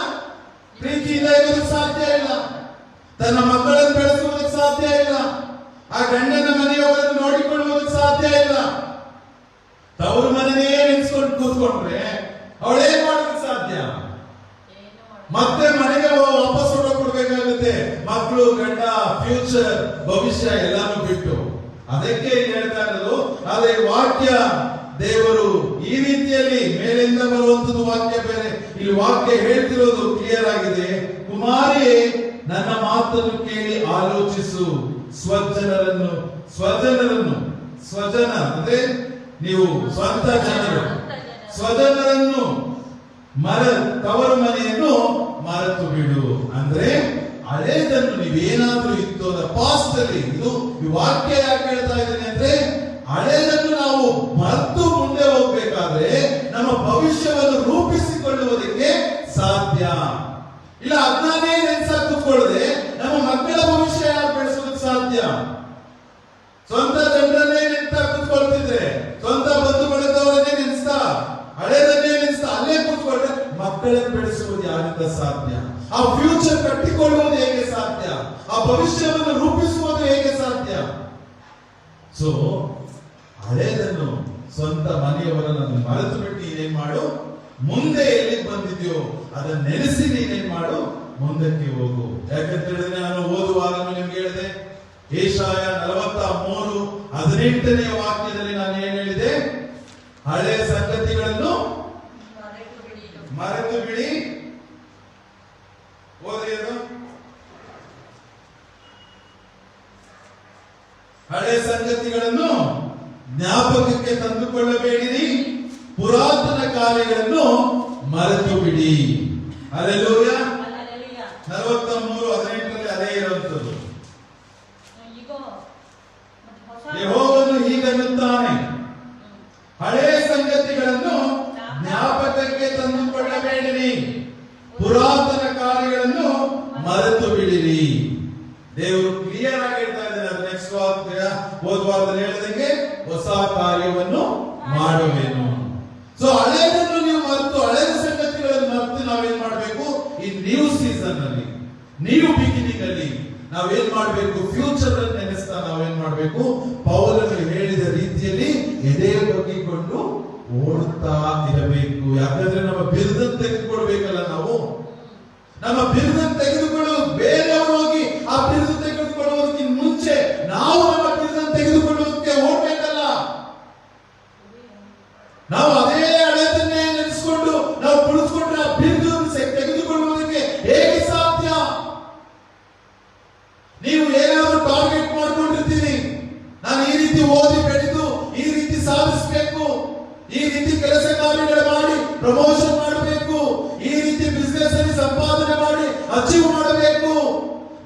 ಪ್ರೀತಿಯಿಂದ ಇರೋದಕ್ಕೆ ಸಾಧ್ಯ ಇಲ್ಲ. ತನ್ನ ಮಕ್ಕಳನ್ನು ಬೆಳೆಸುವುದಕ್ಕೆ ಸಾಧ್ಯ ಇಲ್ಲ. ಆ ಗಂಡನ ಮನೆಯವರನ್ನು ನೋಡಿಕೊಳ್ಳುವುದಕ್ಕೆ ಸಾಧ್ಯ ಇಲ್ಲ. ತವರು ಮನೆಯೇ ನೆನೆಸ್ಕೊಂಡು ಕೂತ್ಕೊಂಡ್ರೆ ಅವಳೇನ್ ಮಾಡೋದಕ್ಕೆ ಸಾಧ್ಯ? ಮತ್ತೆ ಮನೆಗೆ ವಾಪಸ್ ಹೊರಕೊಡ್ಬೇಕಾಗುತ್ತೆ. ಮಕ್ಕಳು, ಗಂಡ, ಫ್ಯೂಚರ್, ಭವಿಷ್ಯ ಎಲ್ಲಾನು ಬಿಟ್ಟು. ಅದಕ್ಕೆ ಹೇಳ್ತಾ ಇರೋದು. ಆದ್ರೆ ವಾಕ್ಯ ದೇವರು ಈ ರೀತಿಯಲ್ಲಿ ಮೇಲಿಂದ ಬರುವಂತದ್ದು ವಾಕ್ಯ ಬೇರೆ, ಇಲ್ಲಿ ವಾಕ್ಯ ಹೇಳ್ತಿರೋದು ಕ್ಲಿಯರ್ ಆಗಿದೆ. ಕುಮಾರಿಯೇ, ನನ್ನ ಮಾತನ್ನು ಕೇಳಿ ಆಲೋಚಿಸು, ಸ್ವಜನರನ್ನು ಸ್ವಜನ ಅಂದ್ರೆ ನೀವು ಸ್ವಂತ ಜನರು, ಸ್ವಜನರನ್ನು ತವರು ಮನೆಯನ್ನು ಮರೆತು ಬಿಡು. ಅಂದ್ರೆ ಹಳೇದನ್ನು ನೀವೇನಾದ್ರೂ ಇತ್ತು ಅದರ ಪಾಸ್ಟ್ ಅಲ್ಲಿ, ಇದು ಈ ವಾಕ್ಯ ಯಾಕೆ ಹೇಳ್ತಾ ಇದ್ದೇನೆ ಅಂದ್ರೆ ಹಳೇದನ್ನು ನಾವು ಮರೆತು ಮುಂದೆ ಹೋಗ್ಬೇಕಾದ್ರೆ ನಮ್ಮ ಭವಿಷ್ಯವನ್ನು ರೂಪಿಸಿಕೊಳ್ಳುವುದಕ್ಕೆ ಸಾಧ್ಯ ಇಲ್ಲ. ಅದನ್ನೇ ನೆನ್ಸಾಕ್ ಕೂತ್ಕೊಳ್ಳದೆ ನಮ್ಮ ಮಕ್ಕಳ ಭವಿಷ್ಯ ಯಾರು ಬೆಳೆಸೋದಕ್ಕೆ ಸಾಧ್ಯ? ಸ್ವಂತ ಜನರನ್ನೇ ನೆನ್ಸ್ತಾ ಕೂತ್ಕೊಳ್ತಿದ್ರೆ, ಸ್ವಂತ ಬಂಧು ಬಳಗದವರನ್ನೇ ನೆನ್ಸ್ತಾ, ಹಳೇದನ್ನೇ ನೆನ್ಸ್ತಾ ಅಲ್ಲೇ ಕೂತ್ಕೊಂಡ್ರೆ ಮಕ್ಕಳನ್ನು ಬೆಳೆಸುವುದು ಯಾರಿಂದ ಸಾಧ್ಯ? ಆ ಫ್ಯೂಚರ್ ಕಟ್ಟಿಕೊಳ್ಳುವುದು ಹೇಗೆ ಸಾಧ್ಯ? ಆ ಭವಿಷ್ಯವನ್ನು ರೂಪಿಸುವುದು ಹೇಗೆ ಸಾಧ್ಯ? ಸೊ ಹಳೇದನ್ನು ಸ್ವಂತ ಮನೆಯವರನ್ನು ಮರೆತು ಬಿಟ್ಟು ನೀನೇನ್ ಮಾಡು, ಮುಂದೆ ಎಲ್ಲಿಗೆ ಬಂದಿದ್ಯೋ ಅದನ್ನ ನೆನೆಸಿ ನೀನೇನ್ ಮಾಡು, ಮುಂದಕ್ಕೆ ಹೋಗು. ಯಾಕಂತ ಹೇಳಿದ್ರೆ ನಾನು ಓದುವಾಗ ನಿಮ್ಗೆ ಹೇಳಿದೆ, ಯೆಶಾಯ 43:18 ವಾಕ್ಯದಲ್ಲಿ ನಾನು ಏನ್ ಹೇಳಿದೆ? ಹಳೆಯ ಸಂಗತಿಗಳನ್ನು ಮರೆತು ಬಿಡಿ. ಓದಿ ಅದು. ಹಳೆ ಸಂಗತಿಗಳನ್ನು ಜ್ಞಾಪಕಕ್ಕೆ ತಂದುಕೊಳ್ಳಬೇಡಿರಿ, ಪುರಾತನ ಕಾರ್ಯಗಳನ್ನು ಮರೆತು ಬಿಡಿ. ಹಲ್ಲೆಲೂಯಾ. 43:18 ಅದೇ ಇರುವಂತದ್ದು. ಯೆಹೋವನು ಹೀಗನ್ನುತ್ತಾನೆ, ಹಳೆಯ ಸಂಗತಿಗಳನ್ನು ಜ್ಞಾಪಕಕ್ಕೆ ತಂದುಕೊಳ್ಳಬೇಡಿರಿ, ಪುರಾತನ ಕಾರ್ಯಗಳನ್ನು ಮರೆತು ಬಿಡಿರಿ. ದೇವರು ಕ್ಲಿಯರ್ ಆಗಿ ಹೇಳ್ತಾ ಇದ್ದಾರೆ. ನೆಕ್ಸ್ಟ್ ಓದುವಾರದಲ್ಲಿ ಹೇಳಿದಂಗೆ ಹೊಸ ಕಾರ್ಯವನ್ನು ಮಾಡುವೆನು. ಸೊ ಹಳೆಯದನ್ನು ನೀವು ಮರೆತು, ಹಳೆಯ ಸಂಗತಿಗಳನ್ನು ಮರೆತು ನಾವೇನ್ ಮಾಡಬೇಕು? ಈ ನ್ಯೂ ಸೀಸನ್ ಅಲ್ಲಿ, ನ್ಯೂ ಬಿಗಿನಿಂಗ್ ಅಲ್ಲಿ ನಾವೇನ್ ಮಾಡಬೇಕು? ಫ್ಯೂಚರ್ ಅನ್ನು ನೆನೆಸ್ತಾ ನಾವೇನ್ ಮಾಡಬೇಕು? ಪೌಲನು ಹೇಳಿದ ರೀತಿಯಲ್ಲಿ ಎದೆ ಬಗ್ಗಿಕೊಂಡು ಓಡುತ್ತಾ ಇರಬೇಕು. ಯಾಕಂದ್ರೆ ನಮ್ಮ ಬಿರುದನ್ನು ತೆಗೆದುಕೊಳ್ಬೇಕಲ್ಲ ನಾವು. ನಮ್ಮ ಬಿರುದನ್ನು ತೆಗೆದುಕೊಳ್ಳುವುದು, ಬೇರೆಯವರು ಹೋಗಿ ಆ ಬಿರುದು ತೆಗೆದುಕೊಳ್ಳುವುದಕ್ಕಿಂತ ಮುಂಚೆ ನಾವು ನಮ್ಮ ಬಿರುದನ್ನು ತೆಗೆದುಕೊಳ್ಳುವುದಕ್ಕೆ ಓಡ್ಬೇಕಲ್ಲ. ನಾವು ಅದೇ ಹಳೆಯದನ್ನೇ ನೆನೆಸ್ಕೊಂಡು ನಾವು ಕುಳಿತುಕೊಂಡ್ರೆ ಆ ಬಿರುದನ್ನು ತೆಗೆದುಕೊಳ್ಳುವುದಕ್ಕೆ ಹೇಗೆ ಸಾಧ್ಯ? ನೀವು ಏನಾದರೂ ಟಾರ್ಗೆಟ್ ಮಾಡ್ಕೊಂಡಿರ್ತೀರಿ, ನಾನು ಈ ರೀತಿ ಓದಿ ಬೆಳೆದು ಈ ರೀತಿ ಸಾಧಿಸಬೇಕು, ಈ ರೀತಿ ಕೆಲಸ ಕಾರ್ಯಗಳು ಮಾಡಿ ಪ್ರಮೋಷನ್ ಮಾಡಬೇಕು, ಈ ರೀತಿ ಬಿಸ್ನೆಸ್ ಅಲ್ಲಿ ಸಂಪಾದನೆ ಮಾಡಿ ಅಚೀವ್ ಮಾಡಬೇಕು,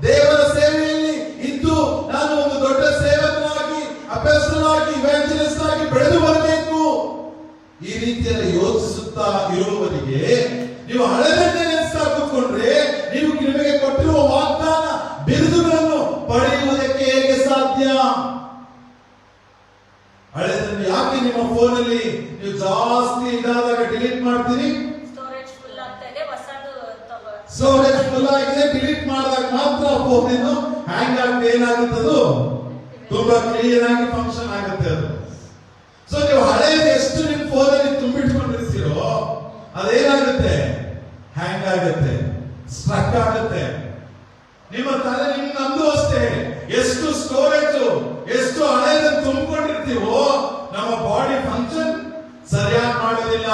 ದೇವರ ಸೇವೆಯಲ್ಲಿ ಇದ್ದು ನಾನು ಒಂದು ದೊಡ್ಡ ಸೇವಕನಾಗಿ, ಅಪೊಸ್ತಲ ಆಗಿ, ಇವಾಂಜಲಿಸ್ಟ್ ಆಗಿ ಬೆಳೆದು ಬರಬೇಕು. ಈ ರೀತಿಯಲ್ಲಿ ಯೋಚಿಸುತ್ತಾ ಇರುವವರಿಗೆ ನೀವು ಹಳೆದನ್ನೇ ನೆನೆಸ್ತಾ ಕೂತ್ಕೊಂಡ್ರೆ ನೀವು ನಿಮಗೆ ಕೊಟ್ಟಿರುವ ವಾಗ್ದಾನ ಬಿರುದುಗಳನ್ನು ಪಡೆಯುವುದಕ್ಕೆ ಹೇಗೆ ಸಾಧ್ಯ? ಹಳೆದನ್ನು ಯಾಕೆ ನಿಮ್ಮ ಫೋನ್ ಅಲ್ಲಿ ನೀವು ಜಾಸ್ತಿ ಇದಾದಾಗ ಡಿಲೀಟ್ ಮಾಡ್ತೀರಿ? ಸ್ಟೋರೇಜ್ ಫುಲ್ ಆಗ್ತಾ ಇದೆ, ಸ್ಟೋರೇಜ್ ಫುಲ್ ಆಗಿದೆ, ಡಿಲೀಟ್ ಮಾಡಿದಾಗ ಮಾತ್ರ ಫೋನ್ ಇನ್ನು ಹ್ಯಾಂಗ್ ಆಗಿ ಏನಾಗುತ್ತದು ತುಂಬಾ ಕ್ಲಿಯರ್ ಆಗಿ ಫಂಕ್ಷನ್ ಆಗುತ್ತೆ ಅದು. ಸೊ ನೀವು ಹಳೆಯದು ಎಷ್ಟು ನಿಮ್ಮ ಫೋನ್ ಅಲ್ಲಿ ತುಂಬಿಟ್ಕೊಂಡಿರ್ತೀರೋ ಅದೇನಾಗುತ್ತೆ? ಹ್ಯಾಂಗ್ ಆಗುತ್ತೆ, ಸ್ಟ್ರಕ್ ಆಗುತ್ತೆ. ನಿಮ್ಮ ತಲೆ, ನಮ್ದು ಅಷ್ಟೇ, ಎಷ್ಟು ಸ್ಟೋರೇಜ್, ಎಷ್ಟು ಹಳೆಯದನ್ನು ತುಂಬಿಕೊಂಡಿರ್ತೀವೋ ನಮ್ಮ ಬಾಡಿ ಫಂಕ್ಷನ್ ಸರಿಯಾಗಿ ಮಾಡೋದಿಲ್ಲ.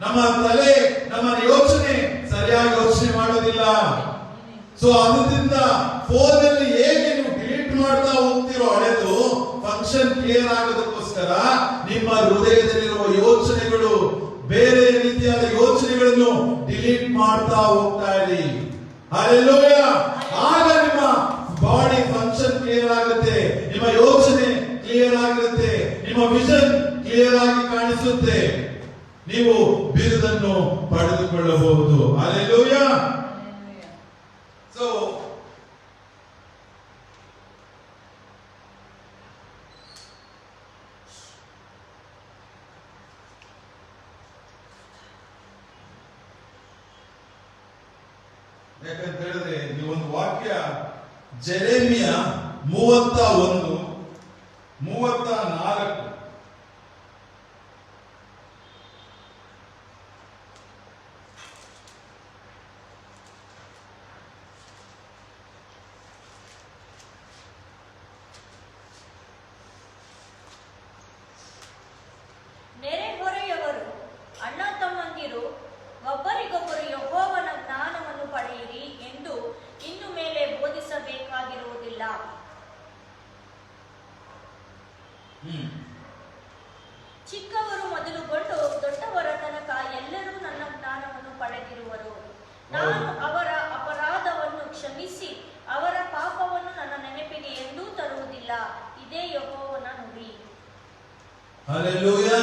ನಮ್ಮ ತಲೆ, ನಮ್ಮ ಯೋಚನೆ ಸರಿಯಾಗಿ ಯೋಚನೆ ಮಾಡೋದಿಲ್ಲ. ಸೊ ಅದರಿಂದ ಫೋನ್ ಅಲ್ಲಿ ಹೇಗೆ ನೀವು ಡಿಲೀಟ್ ಮಾಡ್ತಾ ಹೋಗ್ತಿರೋ ಹಳೆದು ಫಂಕ್ಷನ್ ಕ್ಲಿಯರ್ ಆಗೋದಕ್ಕೋಸ್ಕರ ನಿಮ್ಮ ಹೃದಯದಲ್ಲಿರುವ ಯೋಚನೆಗಳು, ಬೇರೆ ರೀತಿಯಾದ ಯೋಚನೆಗಳನ್ನು ಡಿಲೀಟ್ ಮಾಡ್ತಾ ಹೋಗ್ತಾ ಇರಿ. ಹಲ್ಲೆಲೂಯಾ. ಆಗ ನಿಮ್ಮ ಬಾಡಿ ಫಂಕ್ಷನ್ ಕ್ಲಿಯರ್ ಆಗುತ್ತೆ, ನಿಮ್ಮ ಯೋಚನೆ ಕ್ಲಿಯರ್ ಆಗಿರುತ್ತೆ, ನಿಮ್ಮ ವಿಷನ್ ಕ್ಲಿಯರ್ ಆಗಿ ಕಾಣಿಸುತ್ತೆ, ನೀವು ಬಿರುದನ್ನು ಪಡೆದುಕೊಳ್ಳಬಹುದು. ಹಲ್ಲೆಲೂಯಾ. ಸೊ ಯಾಕಂತ ಹೇಳಿದ್ರೆ ಈ ಒಂದು ವಾಕ್ಯ ಜೆರೆಮಿಯ 31:34. ನೆರೆಹೊರೆಯವರು, ಅಣ್ಣ ತಮ್ಮಂದಿರು ಒಬ್ಬರಿಗೊಬ್ಬರು ಯೆಹೋವನ ಜ್ಞಾನವನ್ನು ಪಡೆಯಿರಿ ಎಂದು ಇನ್ನು ಮೇಲೆ ಬೋಧಿಸಬೇಕಾಗಿರುವುದಿಲ್ಲ. ಚಿಕ್ಕವರು ಮೊದಲುಗೊಂಡು ದೊಡ್ಡವರ ತನಕ ಎಲ್ಲರೂ ನನ್ನ ಜ್ಞಾನವನ್ನು ಪಡೆದಿರುವರು. ನಾನು ಅವರ ಅಪರಾಧವನ್ನು ಕ್ಷಮಿಸಿ ಅವರ ಪಾಪವನ್ನು ನನ್ನ ನೆನಪಿಗೆ ಎಂದೂ ತರುವುದಿಲ್ಲ. ಇದೇ ಯೆಹೋವನ ನುಡಿ. ಹಲ್ಲೆಲೂಯಾ.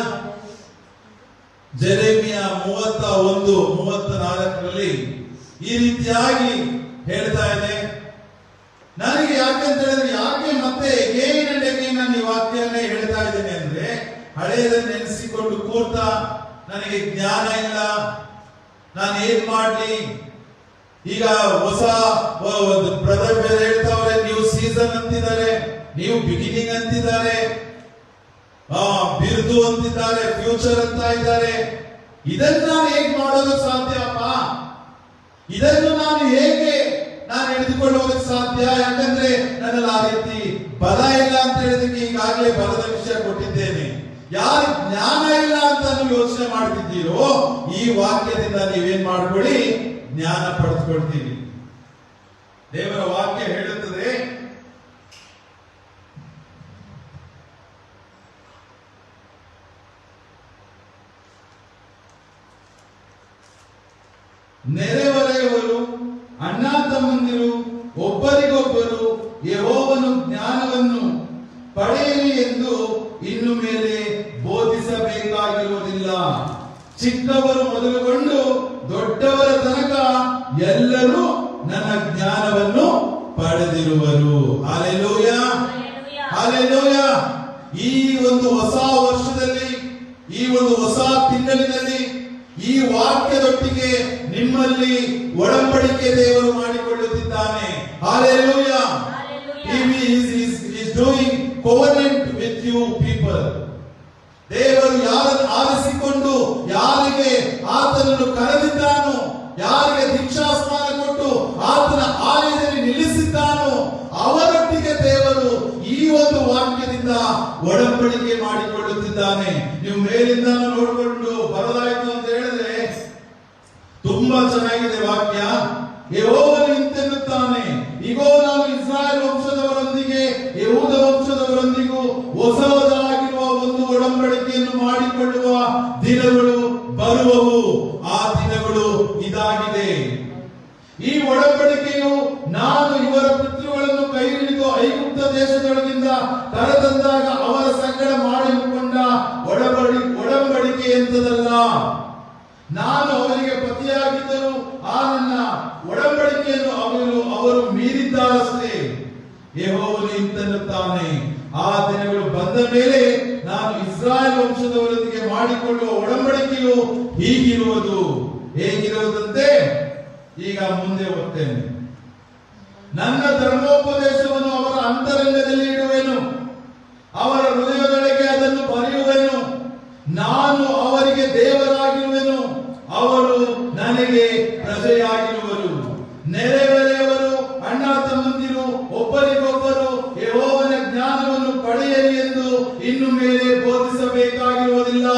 ಜೆರೆಮಿಯ 31:34 ಈ ರೀತಿಯಾಗಿ ಹೇಳ್ತಾ ಇದೆ. ನನಗೆ ಯಾಕಂತ ಹೇಳಿದ್ರೆ, ಯಾಕೆ ಮತ್ತೆ ನಾನು ಈ ವಾಕ್ಯವನ್ನೇ ಹೇಳ್ತಾ ಇದ್ದೇನೆ ಅಂದ್ರೆ, ಹಳೆಯದನ್ನು ನೆನೆಸಿಕೊಂಡು ಕೂರ್ತಾ ನನಗೆ ಜ್ಞಾನ ಇಲ್ಲ, ನಾನು ಏನ್ ಮಾಡ್ಲಿ, ಈಗ ಹೊಸ ಬ್ರದರ್ ಬೇರೆ ಹೇಳ್ತಾವ್ರೆ, ನ್ಯೂ ಸೀಸನ್ ಅಂತಿದ್ದಾರೆ, ನ್ಯೂ ಬಿಗಿನಿಂಗ್ ಅಂತಿದ್ದಾರೆ, ಬಿರುದು ಅಂತಿದ್ದಾರೆ, ಫ್ಯೂಚರ್ ಅಂತ ಇದ್ದಾರೆ. ಇದನ್ನ ನಾನು ಹೇಗೆ ಮಾಡೋದಕ್ಕೆ ಸಾಧ್ಯಪ್ಪ? ಇದನ್ನು ನಾನು ಹೇಗೆ ಹಿಡಿದುಕೊಳ್ಳೋದಕ್ಕೆ ಸಾಧ್ಯ? ಯಾಕಂದ್ರೆ ನನ್ನಲ್ಲಿ ಆ ರೀತಿ ಬಲ ಇಲ್ಲ ಅಂತ ಹೇಳಿದಕ್ಕೆ ಈಗಾಗಲೇ ಬಲದ ವಿಷಯ ಕೊಟ್ಟಿದ್ದೇನೆ. ಯಾರು ಜ್ಞಾನ ಇಲ್ಲ ಅಂತ ನೀವು ಯೋಚನೆ ಮಾಡ್ತಿದ್ದೀರೋ, ಈ ವಾಕ್ಯದಿಂದ ನೀವೇನ್ ಮಾಡ್ಕೊಳ್ಳಿ, ಜ್ಞಾನ ಪಡೆದುಕೊಳ್ತೀರಿ. ದೇವರ ವಾಕ್ಯ ಹೇಳುತ್ತದೆ, ನೆರೆಹೊರೆಯವರು ಅಣ್ಣ ತಮ್ಮಂದಿರು ಒಬ್ಬರಿಗೊಬ್ಬರು ಯೆಹೋವನ ಜ್ಞಾನವನ್ನು ಪಡೆಯಲಿ ಎಂದು ಇನ್ನು ಮೇಲೆ ಬೋಧಿಸಬೇಕಾಗಿರುವುದಿಲ್ಲ. ಚಿಕ್ಕವರು ಮೊದಲುಗೊಂಡು ದೊಡ್ಡವರ ತನಕ ಎಲ್ಲರೂ ನನ್ನ ಜ್ಞಾನವನ್ನು ಪಡೆದಿರುವರು. Hallelujah, hallelujah. ಈ ಒಂದು ಹೊಸ ವರ್ಷದಲ್ಲಿ, ಈ ಒಂದು ಹೊಸ ತಿಂಗಳಿನಲ್ಲಿ ಈ ವಾಕ್ಯದೊಟ್ಟಿಗೆ ನಿಮ್ಮಲ್ಲಿ ಒಡಂಬಡಿಕೆ ದೇವರು ಮಾಡಿಕೊಳ್ಳುತ್ತಿದ್ದಾನೆ. Hallelujah. He is doing covenant with you people. ದೇವರು ಯಾರನ್ನು ಆರಿಸಿಕೊಂಡು ಯಾರಿಗೆ ಆತನನ್ನು ಕರೆದಿದ್ದಾನೋ, ಯಾರಿಗೆ ದೀಕ್ಷಾಸ್ನಾನ ಕೊಟ್ಟು ಆತನ ಆಲಯದಲ್ಲಿ ನಿಲ್ಲಿಸಿದ್ದಾನೋ, ಅವರೊಟ್ಟಿಗೆ ದೇವರು ಈ ಒಂದು ವಾಕ್ಯದಿಂದ ಒಡಂಬಡಿಕೆ ಮಾಡಿಕೊಳ್ಳುತ್ತಿದ್ದಾನೆ. ನೀವು ಮೇಲಿಂದ ನೋಡಿಕೊಂಡು ಬರಲಾಯಿತು ಅಂತ ಹೇಳಿದ್ರೆ ತುಂಬಾ ಚೆನ್ನಾಗಿದೆ ವಾಕ್ಯ. ಯೆಹೋವನು ಇಂತೆನ್ನುತ್ತಾನೆ, ಇಗೋ ನಾನು ಇಸ್ರಾಯೇಲ್ ವಂಶದವರೊಂದಿಗೆ ಯೆಹೂದ ವಂಶದವರೊಂದಿಗೂ ಹೊಸದಾಗಿರುವ ಒಂದು ಒಡಂಬಡಿಕೆಯನ್ನು ಮಾಡಿಕೊಳ್ಳುವ ದಿನಗಳು ಬರುವವು. ಆ ದಿನಗಳು ಇದಾಗಿದೆ. ಈ ಒಡಂಬಡಿಕೆಯು ನಾನು ಇವರ ಪಿತೃಗಳನ್ನು ಕೈ ಹಿಡಿದು ಐಗುಪ್ತ ದೇಶದೊಳಗಿಂದ ಕರೆತಂದಾಗ ಅವರ ಸಂಗಡ ಮಾಡಿಕೊಂಡ ಒಡಂಬಡಿಕೆ ಎಂತದಲ್ಲ. ನಾನು ಅವರಿಗೆ ಪತಿಯಾಗಿದ್ದರೂ ಆ ನನ್ನ ಒಡಂಬಡಿಕೆಯನ್ನು ಅವರು ಮೀರಿದ್ದಾರಷ್ಟೇ. ಯೆಹೋವನು ಇಂತೆನ್ನುತ್ತಾನೆ, ಆ ದಿನಗಳು ಬಂದ ಮೇಲೆ ನಾನು ಇಸ್ರಾಯೇಲ್ ವಂಶದವರೊಂದಿಗೆ ಮಾಡಿಕೊಳ್ಳುವ ಒಡಂಬಡಿಕೆಯು ಹೀಗಿರುವುದು. ಹೇಗಿರುವುದಂತೆ ಈಗ ಮುಂದೆ ಓದ್ತೇನೆ. ನನ್ನ ಧರ್ಮೋಪದೇಶವನ್ನು ಅವರ ಅಂತರಂಗದಲ್ಲಿ ಇಡುವೆನು, ಅವರ ಹೃದಯದೊಳಗೆ ಅದನ್ನು ಬರೆಯುವೆನು. ನಾನು ಅವರಿಗೆ ದೇವರಾಗಿರುವೆನು, ಅವರು ನನಗೆ ಪ್ರಜೆಯಾಗಿರುವರು. ನೆರೆಹೊರೆಯವರು ಅಣ್ಣ ತಮ್ಮಂದಿರು ಒಬ್ಬರಿಗೊಬ್ಬರು ಯೆಹೋವನ ಜ್ಞಾನವನ್ನು ಪಡೆಯಲಿ ಎಂದು ಇನ್ನು ಮೇಲೆ ಬೋಧಿಸಬೇಕಾಗಿರುವುದಿಲ್ಲ.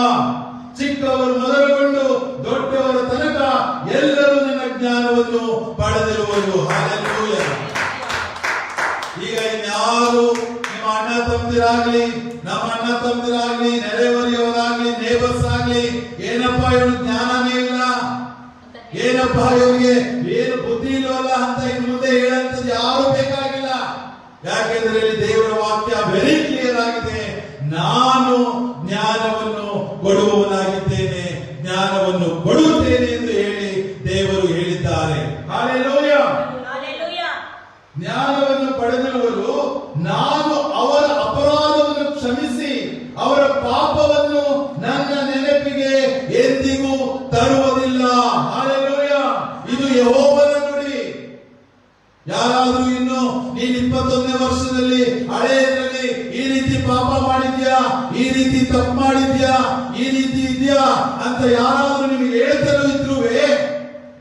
ಚಿಕ್ಕವರು ಮೊದಲುಗೊಂಡು ದೊಡ್ಡವರ ತನಕ ಎಲ್ಲರೂ ನನ್ನ ಜ್ಞಾನವನ್ನು ಪಡೆದಿರುವರು. ಹಲ್ಲೆಲೂಯಾ. ಈಗ ಇನ್ಯಾರು ನಿಮ್ಮ ಅಣ್ಣ ತಮ್ಮಂದಿರಾಗ್ಲಿ, ನಮ್ಮ ಅಣ್ಣ ತಮ್ಮಂದಿರಾಗ್ಲಿ, ನೆರೆಹೊರೆಯವರಾಗ್ಲಿ, ನೇಬರ್ಸ್ ಆಗ್ಲಿ, ಏನಪ್ಪ ಇವರು ಜ್ಞಾನನೇ ಇಲ್ಲ, ಏನಪ್ಪ ಇವರಿಗೆ ಏನು ಬುದ್ಧಿ ಇಲ್ವಲ್ಲ ಅಂತ ಇನ್ನು ಮುಂದೆ ಹೇಳಂತದ್ದು ಯಾರು ಬೇಕಾಗಿಲ್ಲ. ಯಾಕೆಂದ್ರೆ ಇಲ್ಲಿ ದೇವರ ವಾಕ್ಯ ವೆರಿ ಕ್ಲಿಯರ್ ಆಗಿದೆ. ನಾನು ಜ್ಞಾನವನ್ನು ಕೊಡುವವನಾಗಿದ್ದೇನೆ, ಜ್ಞಾನವನ್ನು ಕೊಡುತ್ತೇನೆ ಎಂದು ಹೇಳಿ ದೇವರು ಹೇಳಿದ್ದಾರೆ. ಹಲ್ಲೆಲೂಯಾ. ಜ್ಞಾನವನ್ನು ಪಡೆದಿರುವರು ನಾನು ಅವರ ಅಪರಾಧವನ್ನು ಕ್ಷಮಿಸಿ ಅವರ ಪಾಪವನ್ನು ನನ್ನ ನೆನಪಿಗೆ ಎಂದಿಗೂ ತರುವುದಿಲ್ಲ. ಹಲ್ಲೆಲೂಯಾ. ಇದು ಯೆಹೋವನ ನುಡಿ. ಯಾರಾದ್ರೂ ಇನ್ನು ನೀನು 21ನೇ ವರ್ಷದಲ್ಲಿ ಹಳೆಯದಲ್ಲಿ ಈ ರೀತಿ ಪಾಪ ಮಾಡಿದ್ಯಾ, ಈ ರೀತಿ ತಪ್ಪು ಮಾಡಿದ್ಯಾ, ಈ ರೀತಿ ಇದೆಯಾ ಅಂತ ಯಾರಾದ್ರೂ ನಿಮಗೆ ಹೇಳ್ತಲೂ ಇದ್ರುವೆ,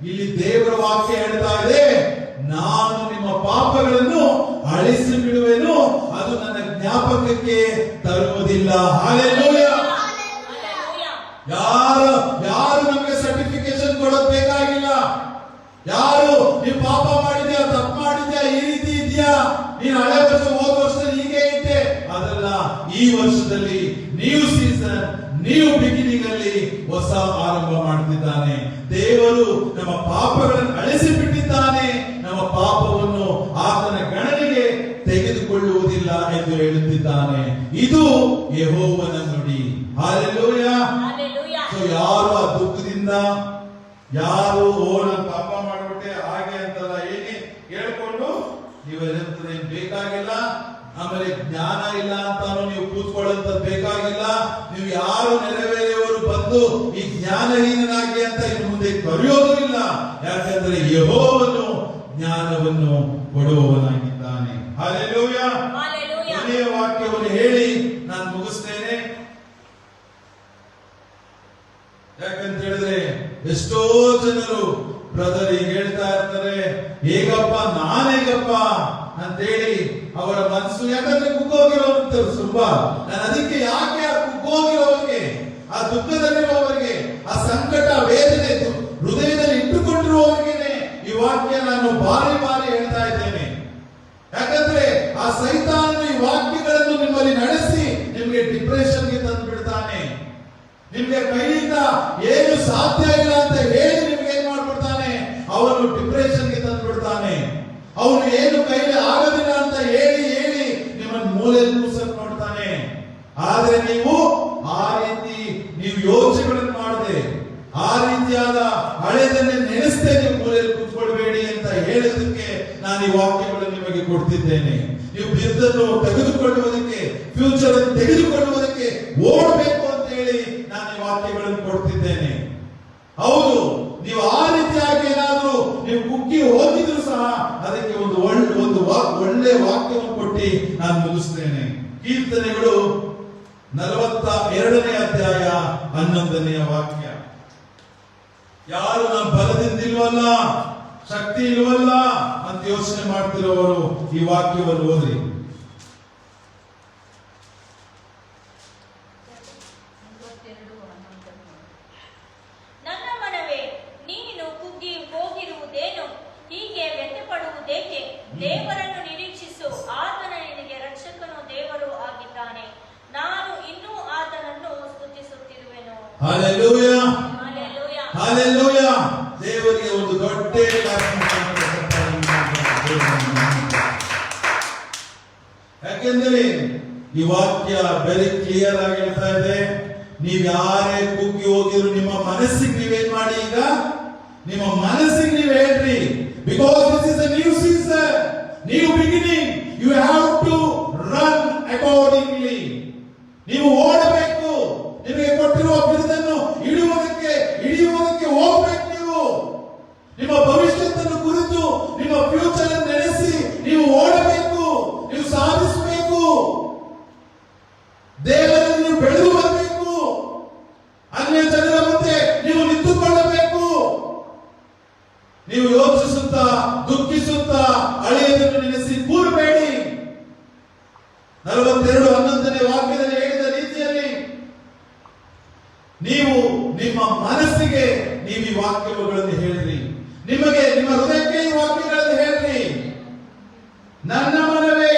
ಇಲ್ಲಿ ದೇವರ ವಾಕ್ಯ ಹೇಳ್ತಾ ಇದೆ, ನಾನು ನಿಮ್ಮ ಪಾಪಗಳನ್ನು ಅಳಿಸಿ ಬಿಡುವೆನು, ಅದು ನನ್ನ ಜ್ಞಾಪಕಕ್ಕೆ ತರುವುದಿಲ್ಲ. ಹಲ್ಲೆಲೂಯಾ. ಯಾರು ನಮಗೆ ಸರ್ಟಿಫಿಕೇಶನ್ ಕೊಡೋದು ಬೇಕಾಗಿಲ್ಲ. ಯಾರು ನೀವು ಪಾಪ ಮಾಡಿದ್ಯಾ, ತಪ್ಪು ಮಾಡಿದ್ಯಾ, ಈ ರೀತಿ ಇದೆಯಾ, ನೀನು ಹಳೆ ವರ್ಷ ಹೋದ ವರ್ಷದಲ್ಲಿ ಹೀಗೆ ಇದ್ದೆ, ಅದಲ್ಲ. ಈ ಈ ವರ್ಷದಲ್ಲಿ ನ್ಯೂ ಸೀಸನ್, ನ್ಯೂ ಬಿಗಿನಿಂಗ್ ಅಲ್ಲಿ ಹೊಸ ಆರಂಭ ಮಾಡ್ತಿದ್ದಾನೆ. ದೇವರು ನಮ್ಮ ಪಾಪಗಳನ್ನು ಅಳಿಸಿಬಿಟ್ಟಿದ್ದಾನೆ. ನಮ್ಮ ಪಾಪವನ್ನು ಆತನ ಗಣನೆಗೆ ತೆಗೆದುಕೊಳ್ಳುವುದಿಲ್ಲ ಎಂದು ಹೇಳುತ್ತಿದ್ದಾನೆ. ಇದು ಯೆಹೋವನ ನುಡಿ. ಹಲ್ಲೆಲೂಯಾ. Hallelujah. ಸೊ ಯಾರು ಆ ದುಃಖದಿಂದ, ಯಾರು ನಾನು ಪಾಪ ಮಾಡ್ಬಿಟ್ಟೆ ಹಾಗೆ ಅಂತಲ್ಲ ಹೇಗೆ ಹೇಳ್ಕೊಂಡು ನೀವೇನು ಬೇಕಾಗಿಲ್ಲ. ಆಮೇಲೆ ಜ್ಞಾನ ಇಲ್ಲ ಅಂತಾನು ನೀವು ಕೂತ್ಕೊಳ್ಳೋಂಥದ್ದು ಬೇಕಾಗಿಲ್ಲ. ನೀವು ಯಾರು ನೆರವೇರಿಯವರು ಬಂದು ಈ ಜ್ಞಾನಹೀನನಾಗಿ ಅಂತ ಇನ್ನು ಮುಂದೆ ಕರೆಯೋದು ಇಲ್ಲ. ಯಾಕಂದ್ರೆ ಯೆಹೋವನು ಜ್ಞಾನವನ್ನು ಕೊಡುವವನಾಗಿದ್ದಾನೆ. ಹಲ್ಲೆಲೂಯಾ. Hallelujah. ಕೊನೆಯ ವಾಕ್ಯವನ್ನು ಹೇಳಿ ನಾನು ಮುಗಿಸ್ತೇನೆ. ಯಾಕಂತ ಹೇಳಿದ್ರೆ ಎಷ್ಟೋ ಜನರು ಬ್ರದರ್ ಈಗ ಹೇಳ್ತಾ ಇರ್ತಾರೆ, ಹೇಗಪ್ಪ ನಾನೇಗಪ್ಪ ಅಂತೇಳಿ ಅವರ ಮನಸ್ಸು. ಯಾಕಂದ್ರೆ ಕುಗ್ಗೋಗಿರೋರು ತುಂಬಾ. ನಾನು ಅದಕ್ಕೆ ಯಾಕೆ ಆ ಕುಗ್ಗೋಗಿರೋರಿಗೆ, ಆ ದುಃಖದಲ್ಲಿರುವವರಿಗೆ, ಆ ಸಂಕಟ ವೇದನೆ ಹೃದಯದಲ್ಲಿ ಇಟ್ಟುಕೊಂಡಿರುವವರಿಗೆ ಈ ವಾಕ್ಯ ನಾನು ಬಾರಿ ಬಾರಿ ಹೇಳ್ತಾ ಇದ್ದೇನೆ. ಯಾಕಂದ್ರೆ ಆ ಸೈತಾನನು ಈ ವಾಕ್ಯಗಳನ್ನು ನಿಮ್ಮಲ್ಲಿ ನಡೆಸಿ ನಿಮಗೆ ಡಿಪ್ರೆಷನ್ಗೆ ತಂದು ಬಿಡ್ತಾನೆ. ನಿಮ್ಗೆ ಕೈಯಿಂದ ಏನು ಸಾಧ್ಯ ಇಲ್ಲ ಅಂತ ಹೇಳಿ ನಿಮ್ಗೆ ಏನ್ ಮಾಡ್ಬಿಡ್ತಾನೆ, ಅವನು ಡಿಪ್ರೆಷನ್ಗೆ ತಂದು ಬಿಡ್ತಾನೆ. ಅವನು ಏನು ಕೈಲಿ ಆಗೋದಿಲ್ಲ ಅಂತ ಹೇಳಿ ಹೇಳಿ ನಿಮ್ಮನ್ನು ಮೂಲೆಯಲ್ಲಿ ಕೂರ್ಸಕ್ ನೋಡ್ತಾನೆ. ಆದ್ರೆ ನೀವು ಆ ರೀತಿ ನೀವು ಯೋಚನೆಗಳನ್ನು ಮಾಡದೆ, ಆ ರೀತಿಯಾದ ಹಳೆದನ್ನೇ ನೆನೆಸದೆ ನೀವು ಮೂಲೆಯಲ್ಲಿ ಕೂತ್ಕೊಳ್ಬೇಡಿ ಅಂತ ಹೇಳೋದಕ್ಕೆ ನಾನು ಈ ವಾಕ್ಯಗಳನ್ನು ನಿಮಗೆ ಕೊಡ್ತಿದ್ದೇನೆ. ನೀವು ಬಿದ್ದನ್ನು ತೆಗೆದುಕೊಳ್ಳುವುದಕ್ಕೆ, ಫ್ಯೂಚರ್ ಅನ್ನು ತೆಗೆದುಕೊಳ್ಳುವುದಕ್ಕೆ ಓಡಬೇಕು ಅಂತ ಹೇಳಿ ನಾನು ಈ ವಾಕ್ಯಗಳನ್ನು ಕೊಡ್ತಿದ್ದೇನೆ. ಹೌದು, ನೀವು ಆ ರೀತಿಯಾಗಿ ಏನಾದ್ರೂ ನೀವು ಕುಗ್ಗಿ ಹೋಗಿದ್ರು ಸಹ ಅದಕ್ಕೆ ಒಂದು ಒಳ್ಳೆ ವಾಕ್ಯವನ್ನು ಕೊಟ್ಟು ನಾನು ಮುಗಿಸ್ತೇನೆ. ಕೀರ್ತನೆಗಳು 42ನೇ ಅಧ್ಯಾಯ 11ನೇ ವಾಕ್ಯ. ಯಾರು ನಮ್ಮ ಬಲದಿಂದ ಇಲ್ವಲ್ಲ, ಶಕ್ತಿ ಇಲ್ವಲ್ಲ ಅಂತ ಯೋಚನೆ ಮಾಡ್ತಿರೋರು ಈ ವಾಕ್ಯವನ್ನು ಓದ್ರಿ. ನನ್ನ ಮನವೇ, ನೀನು ಕುಗ್ಗಿ ಹೋಗಿರುವುದೇನು? ಹೀಗೆ ವ್ಯಥೆಪಡುವುದೇಕೆ? ದೇವರನ್ನು ನಿರೀಕ್ಷಿಸು, ಆತನ ನಿನಗೆ ರಕ್ಷಕನು ದೇವರು ಆಗಿದ್ದಾನೆ. ನಾನು ಇನ್ನೂ ಆತನನ್ನು ಸ್ತುತಿಸುತ್ತಿರುವೆನು. ಹಲ್ಲೆಲೂಯಾ. Hallelujah. ಹಲ್ಲೆಲೂಯಾ. ದೇವರಿಗೆ ಒಂದು ದೊಡ್ಡ ಯಾಕೆಂದರೆ ಈ ವಾಕ್ಯ ವೆರಿ ಕ್ಲಿಯರ್ ಆಗಿ ಹೇಳ್ತಾ ಇದೆ. ನೀವ್ ಯಾರೇ ಕುಗ್ಗಿ ಹೋಗಿದ್ರು ನಿಮ್ಮ ಮನಸ್ಸಿಗೆ ನೀವೇನ್ ಮಾಡಿ, ಈಗ ನಿಮ್ಮ ಮನಸ್ಸಿಗೆ ನೀವು ಹೇಳ್ರಿ, because this is a new season, new beginning. You have to run accordingly. ನೀವು ಓಡಬೇಕು. ನಿಮಗೆ ಕೊಟ್ಟಿರುವ ಬಿರುದನ್ನು ಹಿಡಿಯುವುದಕ್ಕೆ ಹೋಗ್ಬೇಕು. ನೀವು ನಿಮ್ಮ ಭವಿಷ್ಯತ್ತನ್ನು ಕುರಿತು, ನಿಮ್ಮ ಫ್ಯೂಚರ್ ಅನ್ನು ನೆನೆಸಿ ನೀವು ಓಡಬೇಕು. ನೀವು ಸಾಧಿಸಬೇಕು. ದೇವರಲ್ಲಿ ನೀವು ಬೆಳೆದು ಬರಬೇಕು. ಅನ್ಯ ಜನರ ಮುಂದೆ ನೀವು ನಿಂತುಕೊಳ್ಳಬೇಕು. ನೀವು ಯೋಚಿಸುತ್ತಾ, ದುಃಖಿಸುತ್ತಾ ಹಳೆಯದನ್ನು ನೆನೆಸಿ ಕೂರಬೇಡಿ. 42:11ನೇ ವಾಕ್ಯದಲ್ಲಿ ಹೇಳಿದ ರೀತಿಯಲ್ಲಿ ನೀವು ನಿಮ್ಮ ಮನಸ್ಸಿಗೆ ನೀವು ಈ ವಾಕ್ಯಗಳನ್ನು ಹೇಳ್ರಿ. ನಿಮಗೆ ನಿಮ್ಮ ಹೃದಯಕ್ಕೆ ಈ ವಾಕ್ಯಗಳನ್ನು ಹೇಳ್ರಿ. ನನ್ನ ಮನವೇ,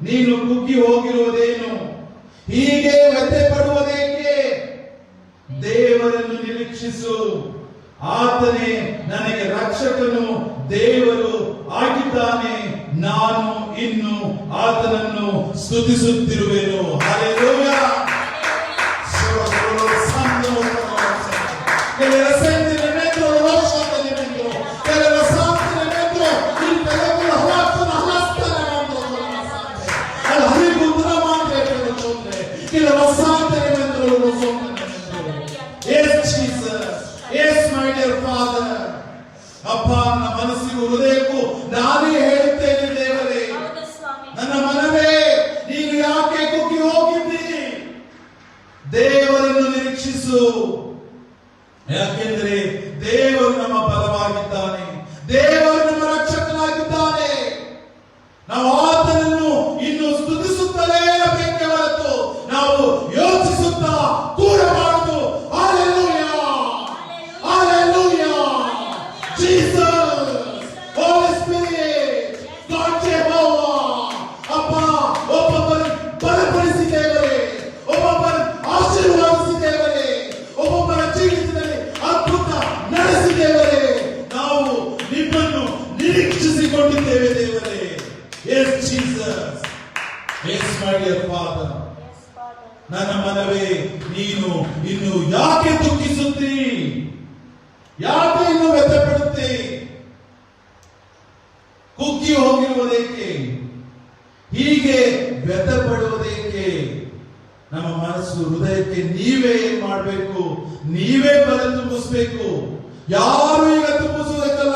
ನೀನು ಕುಗ್ಗಿ ಹೋಗಿರುವುದೇನು? ಹೀಗೆ ವ್ಯಥೆ ಪಡುವುದೇಕೆ? ದೇವರನ್ನು ನಿರೀಕ್ಷಿಸು, ಆತನೇ ನನಗೆ ರಕ್ಷಕನು ದೇವರು ಆಗಿದ್ದಾನೆ. ನಾನು ಇನ್ನು ಆತನನ್ನು ಸ್ತುತಿಸುತ್ತಿರುವೆನು. ಹಲ್ಲೆಲೂಯಾ. ಅಪ್ಪ, ನನ್ನ ಮನಸ್ಸಿಗೂ ಹೃದಯಕ್ಕೂ ನಾನೇ ಹೇಳುತ್ತೇನೆ, ದೇವರೇ, ಹೌದು ಸ್ವಾಮಿ. ನನ್ನ ಮನವೇ, ನೀನು ಯಾಕೆ ಕುಗ್ಗಿ ಹೋಗಿದ್ದಿ? ದೇವರನ್ನು ನಿರೀಕ್ಷಿಸು. ಯಾಕೆಂದ್ರೆ ದೇವರು ನಮ್ಮ ಬಲವಾಗಿದ್ದಾನೆ. ದೇವರು ನಮ್ಮ ರಕ್ಷಕನಾಗಿದ್ದಾನೆ. ನಾವು ಆತನನ್ನು ಇನ್ನು ಸ್ತುತಿಸುತ್ತಲೇ ಇರಬೇಕೆ ಹೊರತು ನಾವು Yes, my dear Father. Yes, Father. ನನ್ನ ಮನವೇ, ನೀನು ಇನ್ನು ಯಾಕೆ ದುಃಖಿಸುತ್ತೀ? ಯಾಕೆ ಇನ್ನು ವ್ಯಥೆಪಡುತ್ತೀ? ಕುಗ್ಗಿ ಹೋಗಿರುವುದೇಕೆ? ಹೀಗೆ ವ್ಯಥೆಪಡುವುದೇಕೆ? ನಮ್ಮ ಮನಸ್ಸು, ಹೃದಯಕ್ಕೆ ನೀವೇ ಏನ್ ಮಾಡಬೇಕು? ನೀವೇ ಬಲ ತುಂಬಿಸಬೇಕು. ಯಾರು ಈಗ ತುಂಬಿಸುವುದಕ್ಕಲ್ಲ,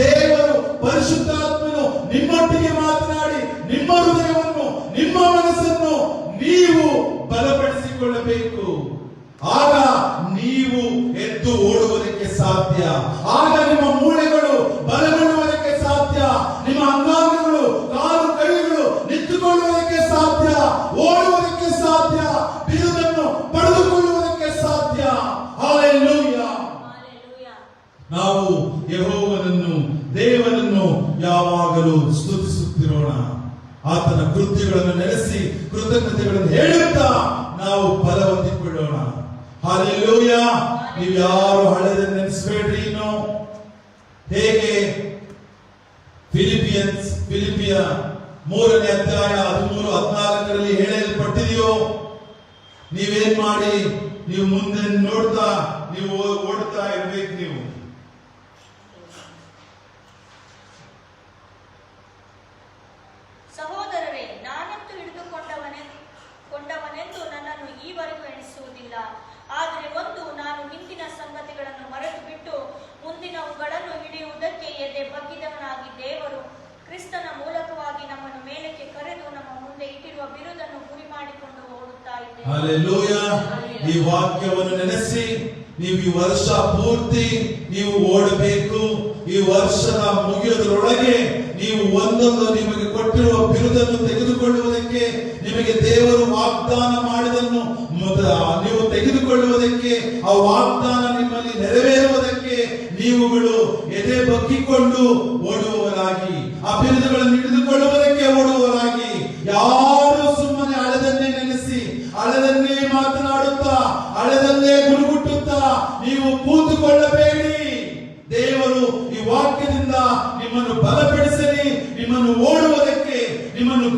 ದೇವರು ಪರಿಶುದ್ಧಾತ್ಮನು ನಿಮ್ಮೊಟ್ಟಿಗೆ ಮಾತನಾಡಿ ನಿಮ್ಮ ಹೃದಯವನ್ನು, ನಿಮ್ಮ ಮನಸ್ಸನ್ನು ನೀವು ಬಲಪಡಿಸಿಕೊಳ್ಳಬೇಕು. ಆಗ ನೀವು ಎದ್ದು ಓಡುವುದಕ್ಕೆ ಸಾಧ್ಯ. ಆಗ ನಿಮ್ಮ ಮೂಳೆಗಳು ಬಲಗೊಳ್ಳುವುದಕ್ಕೆ ಸಾಧ್ಯ. ನಿಮ್ಮ ಅಂಗಾಂಗಗಳು, ಕಾಲು ಕೈಗಳು ನಿಂತುಕೊಳ್ಳುವುದಕ್ಕೆ ಸಾಧ್ಯ, ಓಡುವುದಕ್ಕೆ ಸಾಧ್ಯ, ಬಿರುದನ್ನು ಪಡೆದುಕೊಳ್ಳುವುದಕ್ಕೆ ಸಾಧ್ಯ. ಹಲ್ಲೆಲೂಯಾ. ನಾವು ಯೆಹೋವನನ್ನು, ದೇವರನ್ನು ಯಾವಾಗಲೂ ಸ್ತುತಿಸುತ್ತಿರೋಣ. ಆತನ ಕೃತ್ಯಗಳನ್ನು ನೆನೆಸಿ ಕೃತಜ್ಞತೆಗಳನ್ನು ಹೇಳುತ್ತಾ ನಾವು ಬಲ ಹೊಂದಿಕೊಳ್ಳೋಣ. ಹಲ್ಲೆಲೂಯಾ. ನೀವು ಯಾರು ಹಳೆದನ್ನು ನೆನೆಸಬೇಡ್ರಿ. ಇನ್ನು ಹೇಗೆ ಫಿಲಿಪಿಯ 3ನೇ ಅಧ್ಯಾಯ 13-14 ಹೇಳಲ್ಪಟ್ಟಿದೆಯೋ, ನೀವೇನ್ ಮಾಡಿ, ನೀವು ಮುಂದೆ ನೋಡ್ತಾ ನೀವು ಓಡ್ತಾ ಇರ್ಬೇಕು. ನೀವು ಸಹೋದರರೇ, ನಾನಂತೂ ಹಿಡಿದುಕೊಂಡವನೆಂದು ನನ್ನನ್ನು ಈವರೆಗೂ ಎಣಿಸುವುದಿಲ್ಲ. ಆದರೆ ಒಂದು, ನಾನು ಹಿಂದಿನ ಸಂಗತಿಗಳನ್ನು ಮರೆತು ಬಿಟ್ಟು ಮುಂದಿನವುಗಳನ್ನು ಹಿಡಿಯುವುದಕ್ಕೆ ಎದೆ ಬಗ್ಗಿದವನಾಗಿ ದೇವರು ಕ್ರಿಸ್ತನ ಮೂಲಕವಾಗಿ ನಮ್ಮನ್ನು ಮೇಲಕ್ಕೆ ಕರೆದು ನಮ್ಮ ಮುಂದೆ ಇಟ್ಟಿರುವ ಬಿರುದನ್ನು ಗುರಿ ಮಾಡಿಕೊಂಡು ಓಡುತ್ತಾ ಇದ್ದೇವೆ. ಹಲ್ಲೆಲೂಯಾ. ಈ ವಾಕ್ಯವನ್ನು ನೆನೆಸಿ ನೀವು ಈ ವರ್ಷ ಪೂರ್ತಿ ನೀವು ಓಡಬೇಕು. ಈ ವರ್ಷದ ಮುಗಿಯೋದ್ರೊಳಗೆ ನೀವು ಒಂದೊಂದು ನಿಮಗೆ ಕೊಟ್ಟಿರುವ ಬಿರುದನ್ನು ತೆಗೆದುಕೊಳ್ಳುವುದಕ್ಕೆ, ನಿಮಗೆ ದೇವರು ವಾಗ್ದಾನ ಮಾಡಿದನ್ನು ನೀವು ತೆಗೆದುಕೊಳ್ಳುವುದಕ್ಕೆ, ಆ ವಾಗ್ದಾನ ನಿಮ್ಮಲ್ಲಿ ನೆರವೇರುವುದಕ್ಕೆ ನೀವುಗಳು ಎದೆ ಬಗ್ಗಿಕೊಂಡು ಓಡುವವರಾಗಿ, ಆ ಬಿರುದುಗಳನ್ನು ಹಿಡಿದುಕೊಳ್ಳುವುದಕ್ಕೆ ಓಡುವವರಾಗಿ. ಯಾರು ಸುಮ್ಮನೆ ಹಳೆದನ್ನೇ ನೆನೆಸಿ, ಹಳೆದನ್ನೇ ಮಾತನಾಡುತ್ತಾ, ಹಳೆದನ್ನೇ ಗುರುಗುಟ್ಟುತ್ತಾ ನೀವು ಕೂತುಕೊಳ್ಳಬೇಡಿ. ದೇವರು ಈ ವಾಕ್ಯದಿಂದ ನಿಮ್ಮನ್ನು ಬಲಪಡಿಸಲಿ, ನಿಮ್ಮನ್ನು ಓಡುವುದಕ್ಕೆ, ನಿಮ್ಮನ್ನು